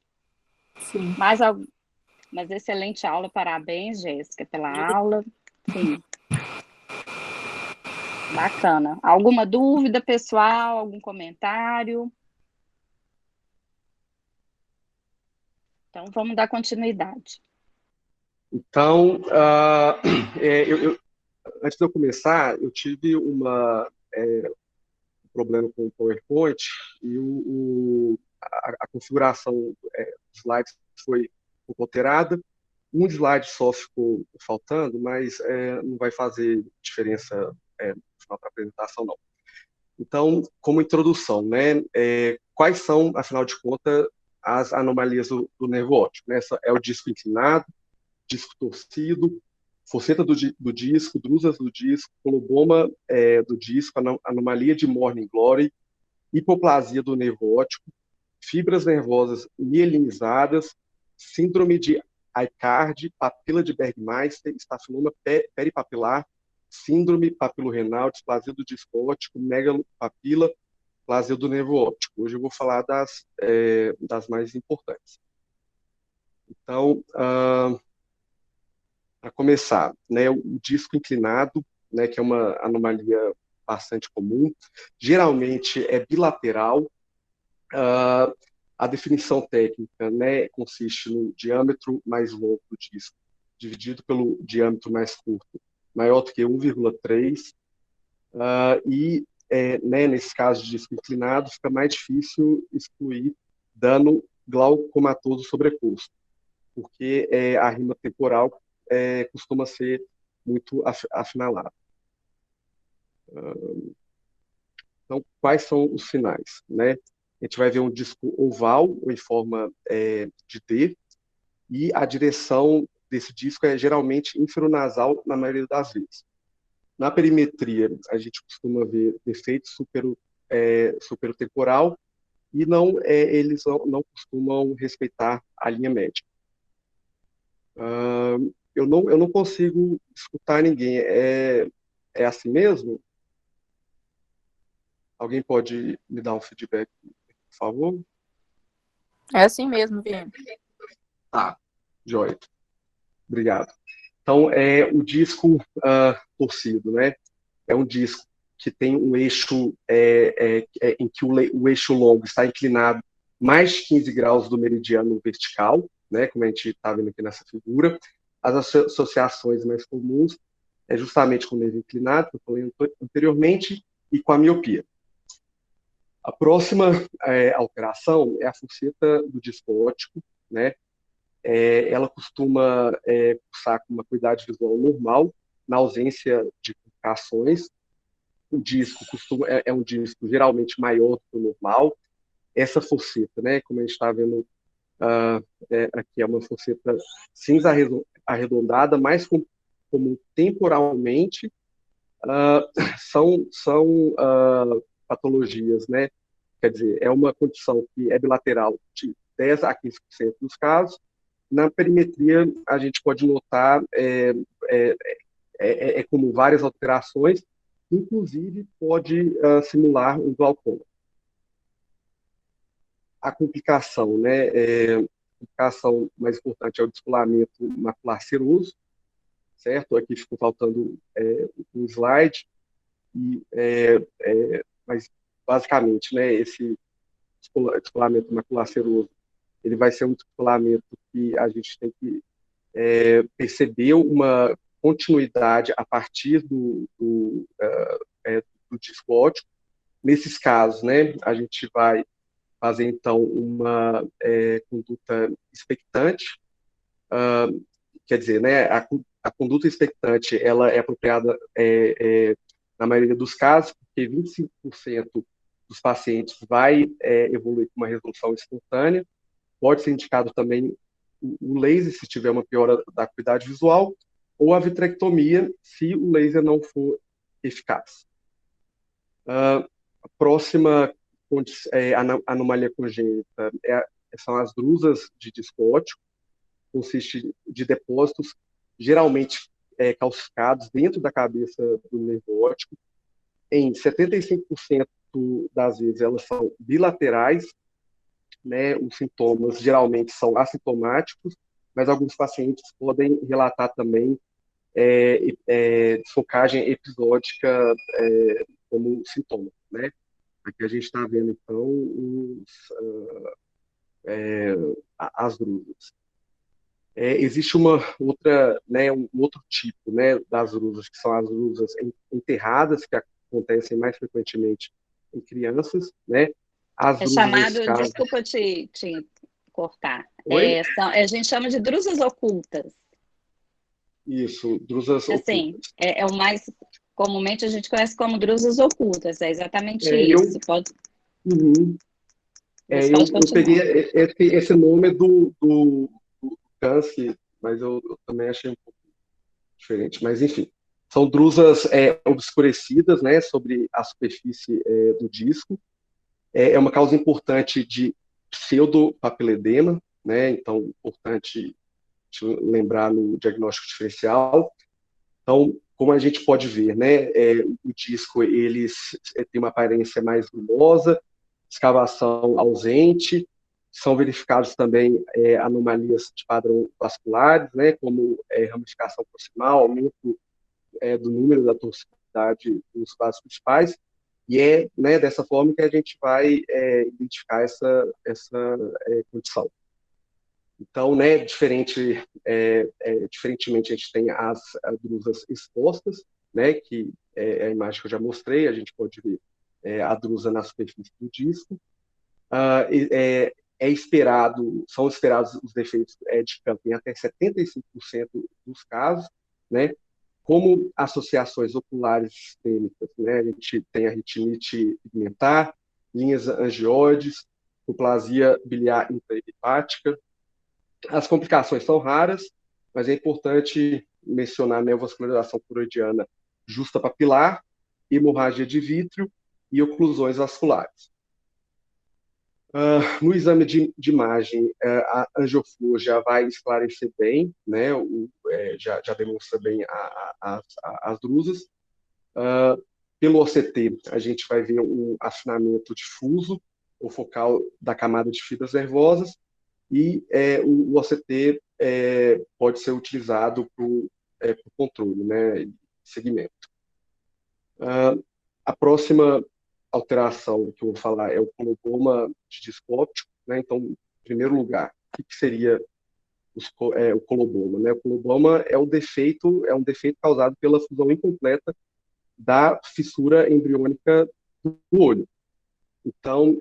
Sim. Mas excelente aula, parabéns, Jéssica, pela aula. Sim. Bacana. Alguma dúvida, pessoal? Algum comentário? Então, vamos dar continuidade. Então, antes de eu começar, eu tive um problema com o PowerPoint e a configuração dos slides foi um pouco alterada. Um slide só ficou faltando, mas não vai fazer diferença no final da apresentação, não. Então, como introdução, né, quais são, afinal de contas, as anomalias do nervo óptico? Né? É o disco inclinado, disco torcido, fosseta do disco, drusas do disco, coloboma do disco, anomalia de Morning Glory, hipoplasia do nervo óptico, fibras nervosas mielinizadas, síndrome de Aicardi, papila de Bergmeister, estafinoma peripapilar, síndrome papilorrenal, displasia do disco óptico, megalopapila, plasia do nervo óptico. Hoje eu vou falar das mais importantes. Então, para começar, né, o disco inclinado, né, que é uma anomalia bastante comum. Geralmente é bilateral. A definição técnica, né, consiste no diâmetro mais longo do disco dividido pelo diâmetro mais curto, maior do que 1,3. E, né, nesse caso de disco inclinado, fica mais difícil excluir dano glaucomatoso sobreposto, porque a rima temporal costuma ser muito afinalada. Então, quais são os sinais, né? A gente vai ver um disco oval ou em forma de D, e a direção desse disco é geralmente inferonasal na maioria das vezes. Na perimetria, a gente costuma ver defeito superotemporal e eles não costumam respeitar a linha média. Eu não consigo escutar ninguém. É assim mesmo? Alguém pode me dar um feedback, por favor? É assim mesmo, Vini. Joia. Obrigado. Então, é o disco torcido, né? É um disco que tem um eixo em que o eixo longo está inclinado mais de 15 graus do meridiano vertical, né? Como a gente está vendo aqui nessa figura. As associações mais comuns é justamente com o nervo inclinado, que eu falei anteriormente, e com a miopia. A próxima alteração é a faceta do disco óptico, né? Ela costuma cursar com uma acuidade visual normal, na ausência de complicações. O disco é um disco geralmente maior do que o normal. Essa faceta, né, como a gente está vendo aqui, é uma faceta cinza arredondada, mais comum temporalmente. São patologias, né? Quer dizer, é uma condição que é bilateral de 10 a 15% dos casos. Na perimetria, a gente pode notar como várias alterações, inclusive pode simular um glaucoma. A complicação, né? A complicação mais importante é o descolamento macular seroso, certo? Aqui ficou faltando um slide, mas basicamente, né, esse descolamento macular seroso, ele vai ser um descolamento que a gente tem que perceber uma continuidade a partir do disco óptico. Nesses casos, né, a gente vai fazer, então, uma conduta expectante. Quer dizer, né, a conduta expectante ela é apropriada na maioria dos casos, porque 25% dos pacientes vai evoluir com uma resolução espontânea. Pode ser indicado também o laser, se tiver uma piora da acuidade visual, ou a vitrectomia, se o laser não for eficaz. A próxima anomalia congênita são as drusas de disco óptico. Consiste de depósitos geralmente calcificados dentro da cabeça do nervo óptico. Em 75% das vezes elas são bilaterais, né? Os sintomas geralmente são assintomáticos, mas alguns pacientes podem relatar também desfocagem episódica como sintoma, né? Aqui a gente está vendo, então, as drusas. Existe uma outra, né, um outro tipo, né, das drusas, que são as drusas enterradas, que acontecem mais frequentemente em crianças, né? As drusas, chamado, caso... desculpa te cortar, a gente chama de drusas ocultas. Isso, drusas assim, ocultas. É o mais comumente a gente conhece como drusas ocultas, é exatamente isso. Pode... Uhum. Eu peguei esse nome do câncer, mas eu também achei um pouco diferente. Mas, enfim, são drusas obscurecidas, né, sobre a superfície do disco. É uma causa importante de pseudopapiledema, né, então, importante lembrar no diagnóstico diferencial. Então, como a gente pode ver, né, o disco ele tem uma aparência mais grumosa, escavação ausente, são verificados também anomalias de padrão vasculares, né, como ramificação proximal, aumento do número da comorbidade dos vasos principais, e é, né, dessa forma que a gente vai identificar essa condição. Então, né, diferentemente, a gente tem as drusas expostas, né, que é a imagem que eu já mostrei, a gente pode ver a drusa na superfície do disco. São esperados os defeitos de campo em até 75% dos casos, né? Como associações oculares sistêmicas, né? A gente tem a retinite pigmentar, linhas angioides, neoplasia biliar intrahepática. As complicações são raras, mas é importante mencionar a neovascularização coroidiana justa papilar, hemorragia de vítreo e oclusões vasculares. No exame de imagem, a angiofluo já vai esclarecer bem, né? Já demonstra bem as drusas. Pelo OCT, a gente vai ver um afinamento difuso ou focal da camada de fibras nervosas, e o OCT pode ser utilizado para controle, né? Segmento. A próxima alteração que eu vou falar é o coloboma de disco óptico, né? Então, em primeiro lugar, o que seria o coloboma, né? O coloboma é um defeito causado pela fusão incompleta da fissura embriônica do olho. Então,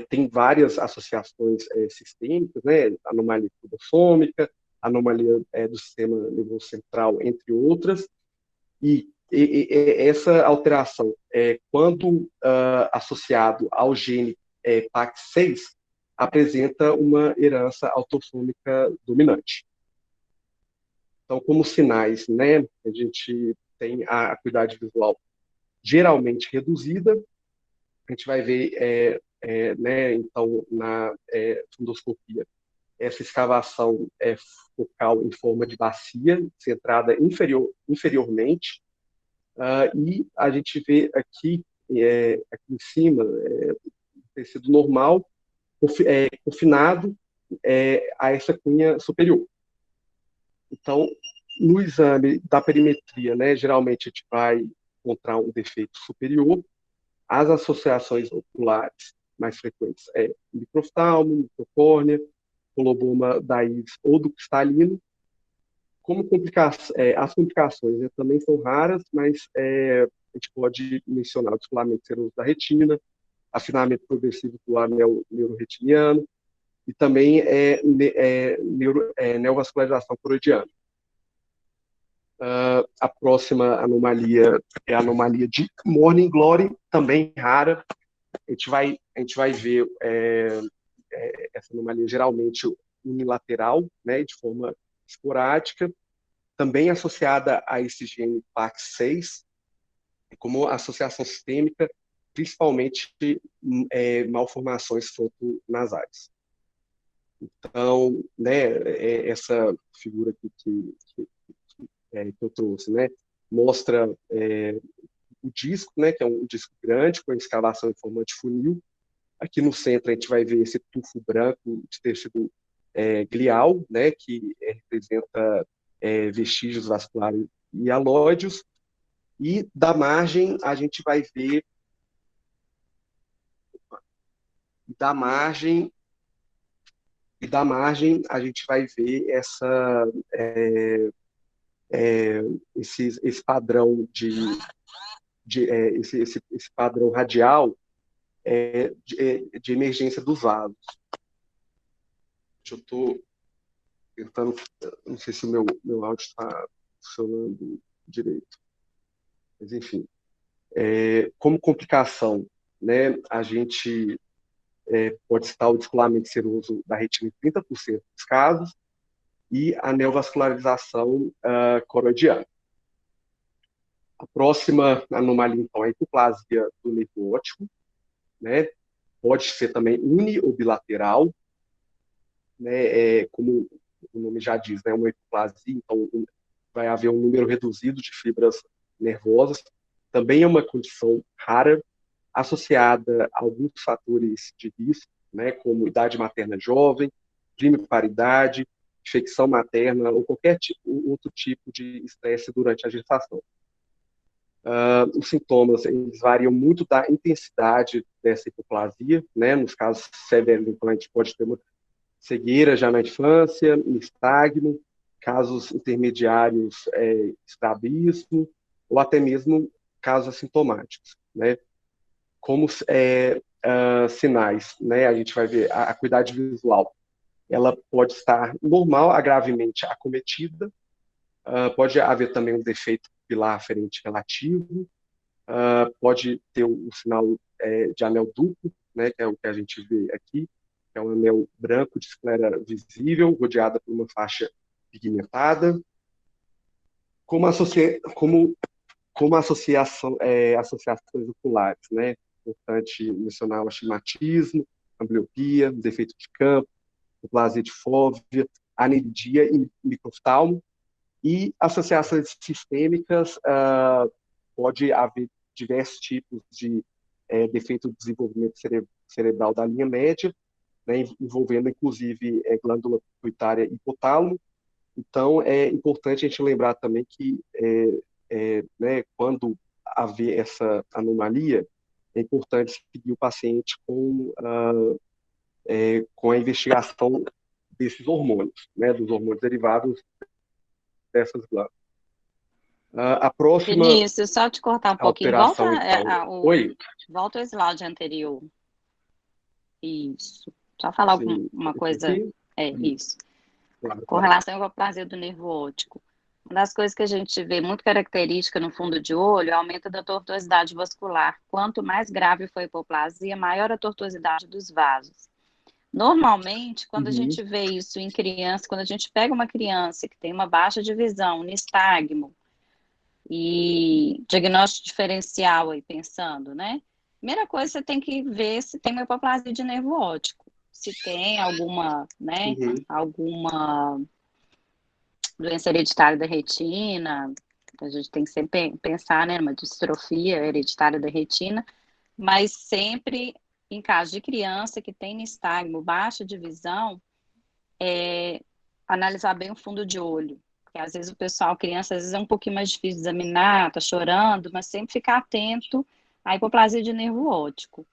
tem várias associações sistêmicas, né? Anomalia cromossômica, anomalia do sistema nervoso central, entre outras, e essa alteração, quando associado ao gene PAX6, apresenta uma herança autossômica dominante. Então, como sinais, né, a gente tem a acuidade visual geralmente reduzida. A gente vai ver, né, então, na fundoscopia, essa escavação focal em forma de bacia, centrada inferiormente. E a gente vê aqui em cima, tecido normal, confinado a essa cunha superior. Então, no exame da perimetria, né, geralmente a gente vai encontrar um defeito superior. As associações oculares mais frequentes microftalmo, microcórnea, coloboma da íris ou do cristalino. As complicações, né, também são raras, mas a gente pode mencionar o descolamento seroso da retina, afinamento progressivo do anel neuroretiniano e também neovascularização coroidiana. A próxima anomalia é a anomalia de Morning Glory, também rara. A gente vai ver essa anomalia geralmente unilateral, né, de forma esporádica, também associada a esse gene PAX6, como associação sistêmica, principalmente malformações frontonasais. Então, né, essa figura aqui que eu trouxe, né, mostra o disco, né, que é um disco grande, com escavação em forma de funil. Aqui no centro a gente vai ver esse tufo branco de tecido glial, né, que representa vestígios vasculares e halóideos, e da margem a gente vai ver a gente vai ver esse padrão esse padrão radial de emergência dos vasos. Eu estou tentando, não sei se o meu áudio está funcionando direito, mas enfim, como complicação, né, a gente pode citar o descolamento seroso da retina em 30% dos casos e a neovascularização coroidiana. A próxima anomalia, então, é a hipoplasia do nervo óptico, né? Pode ser também uni ou bilateral, né? Como o nome já diz, né? Uma hipoplasia, então vai haver um número reduzido de fibras nervosas. Também é uma condição rara, associada a alguns fatores de risco, né? Como idade materna jovem, primiparidade, infecção materna ou qualquer outro tipo de estresse durante a gestação. Os sintomas, eles variam muito da intensidade dessa hipoplasia, né? Nos casos severos, então, a gente pode ter uma cegueira já na infância, nistagmo, casos intermediários, estrabismo, ou até mesmo casos assintomáticos, né? Como sinais, né? A gente vai ver a acuidade visual. Ela pode estar normal a gravemente acometida, pode haver também um defeito pupilar aferente relativo, pode ter o sinal de anel duplo, né, que é o que a gente vê aqui, que é um anel branco de esclera visível, rodeada por uma faixa pigmentada. Como, associações oculares, né? Importante mencionar o astigmatismo, ambliopia, defeito de campo, hipoplasia de fóvea, aniridia e microftalmo. E associações sistêmicas, pode haver diversos tipos de defeito de desenvolvimento cerebral da linha média, né, envolvendo inclusive glândula pituitária e hipotálamo. Então, é importante a gente lembrar também que, né, quando haver essa anomalia, é importante seguir o paciente com a investigação desses hormônios, né, dos hormônios derivados dessas glândulas. A próxima Vinícius, só te cortar um pouquinho, volta, alteração, então. Oi? volta ao slide anterior. Isso. Só falar Sim, alguma coisa. aqui? Isso. Claro, Com relação ao hipoplasia do nervo óptico. Uma das coisas que a gente vê muito característica no fundo de olho é o aumento da tortuosidade vascular. Quanto mais grave for a hipoplasia, maior a tortuosidade dos vasos. Normalmente, quando a gente vê isso em criança, quando a gente pega uma criança que tem uma baixa de visão, nistagmo, e diagnóstico diferencial aí, pensando, né? Primeira coisa, você tem que ver se tem uma hipoplasia de nervo óptico, se tem alguma, né, alguma doença hereditária da retina, a gente tem que sempre pensar, né, uma distrofia hereditária da retina, mas sempre, em caso de criança que tem nistagmo, baixa de visão, analisar bem o fundo de olho, porque às vezes o pessoal, criança, às vezes é um pouquinho mais difícil de examinar, tá chorando, mas sempre ficar atento à hipoplasia de nervo óptico.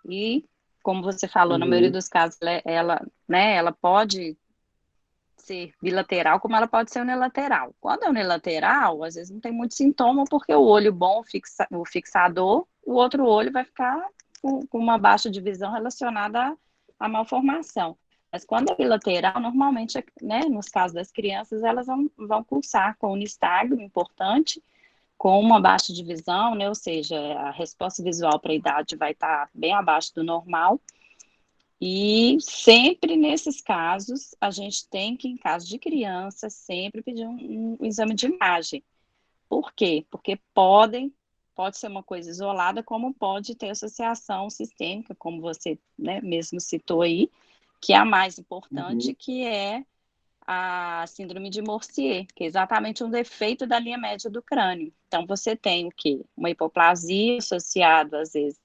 E, como você falou, na maioria dos casos, ela pode ser bilateral, como ela pode ser unilateral. Quando é unilateral, às vezes não tem muito sintoma, porque o olho bom, o fixador, o outro olho vai ficar com uma baixa de visão relacionada à malformação. Mas quando é bilateral, normalmente, né, nos casos das crianças, elas vão cursar com um nistagmo importante, com uma baixa de visão, né, ou seja, a resposta visual para a idade vai estar bem abaixo do normal. E sempre nesses casos, a gente tem que, em caso de criança, sempre pedir um exame de imagem. Por quê? Porque pode ser uma coisa isolada, como pode ter associação sistêmica, como você, né, mesmo citou aí, que é a mais importante, que é a síndrome de Morsier, que é exatamente um defeito da linha média do crânio. Então, você tem o quê? Uma hipoplasia associada, às vezes,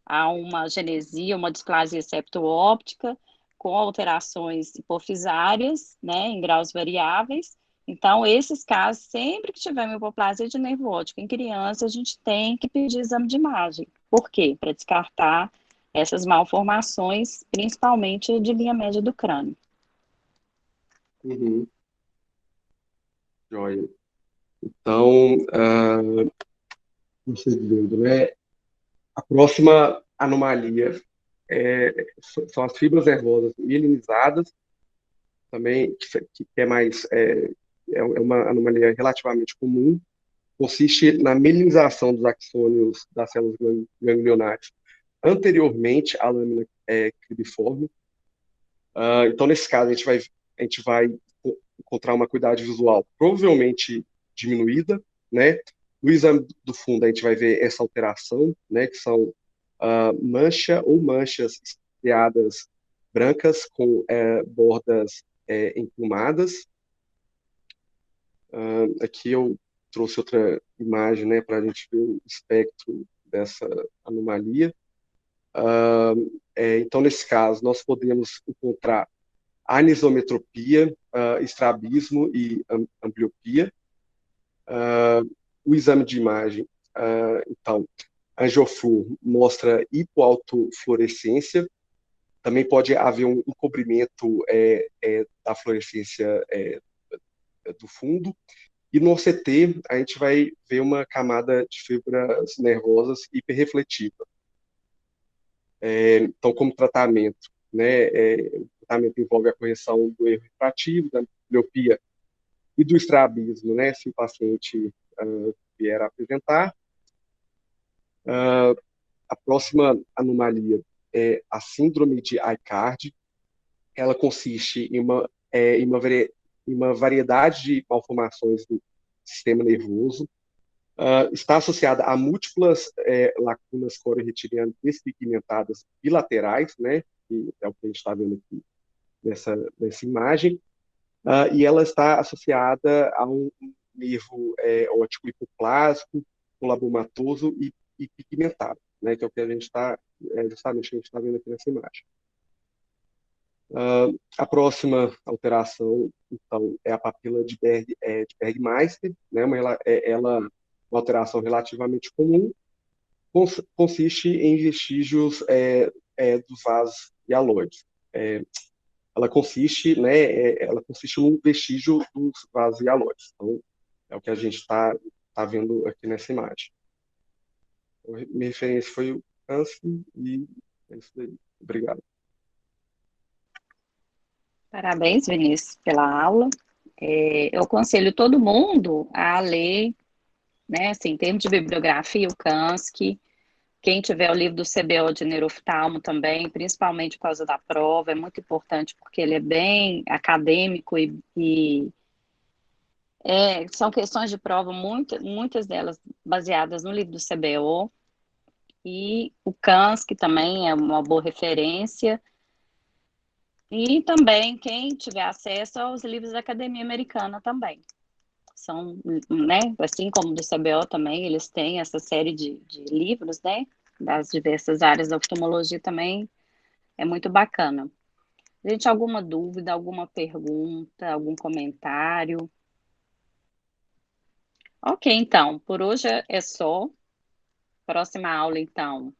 a uma genesia, uma displasia septo-óptica, com alterações hipofisárias, né, em graus variáveis. Então, esses casos, sempre que tiver uma hipoplasia de nervo óptico em criança, a gente tem que pedir exame de imagem. Por quê? Para descartar essas malformações, principalmente de linha média do crânio. Joia. Então, seguindo, né? A próxima anomalia são as fibras nervosas mielinizadas, também, que é mais, uma anomalia relativamente comum, consiste na mielinização dos axônios das células ganglionares anteriormente à lâmina cribiforme. Então, nesse caso, a gente vai encontrar uma acuidade visual provavelmente diminuída, né? No exame do fundo, a gente vai ver essa alteração, né? Que são manchas estriadas brancas com bordas emplumadas. Aqui eu trouxe outra imagem, né? Para a gente ver o espectro dessa anomalia. Então, nesse caso, nós podemos encontrar anisometropia, estrabismo e ambliopia. O exame de imagem Então, angioflu mostra hipoautofluorescência, também pode haver um encobrimento da fluorescência do fundo, e no OCT a gente vai ver uma camada de fibras nervosas hiperrefletiva. Então, como tratamento, né, o tratamento envolve a correção do erro refrativo, da miopia e do estrabismo, né, se o paciente vier a apresentar. A próxima anomalia é a síndrome de Aicardi. Ela consiste em uma variedade de malformações do sistema nervoso. Está associada a múltiplas lacunas cororetinianas despigmentadas bilaterais, né, que é o que a gente está vendo aqui nessa imagem, e ela está associada a um nervo óptico hipoplásico, colabomatoso e pigmentado, né, que é o que a gente está, justamente o que a gente está vendo aqui nessa imagem. A próxima alteração, então, é a papila de Bergmeister, né, uma alteração relativamente comum, consiste em vestígios dos vasos hialoides. Ela consiste num vestígio dos vasos hialoides. Então, é o que a gente está vendo aqui nessa imagem. Minha referência foi o Hansen e é isso daí. Obrigado. Parabéns, Vinícius, pela aula. Eu aconselho todo mundo a ler, né, assim, em termos de bibliografia, o Kansky. Quem tiver o livro do CBO de neuroftalmo também, principalmente por causa da prova, é muito importante porque ele é bem acadêmico e são questões de prova, muitas delas baseadas no livro do CBO. E o Kansky também é uma boa referência. E também quem tiver acesso aos livros da Academia Americana também. São, né, assim como do CBO também, eles têm essa série de livros, né, das diversas áreas da oftalmologia também, é muito bacana. Gente, alguma dúvida, alguma pergunta, algum comentário? Ok, então, por hoje é só. Próxima aula, então,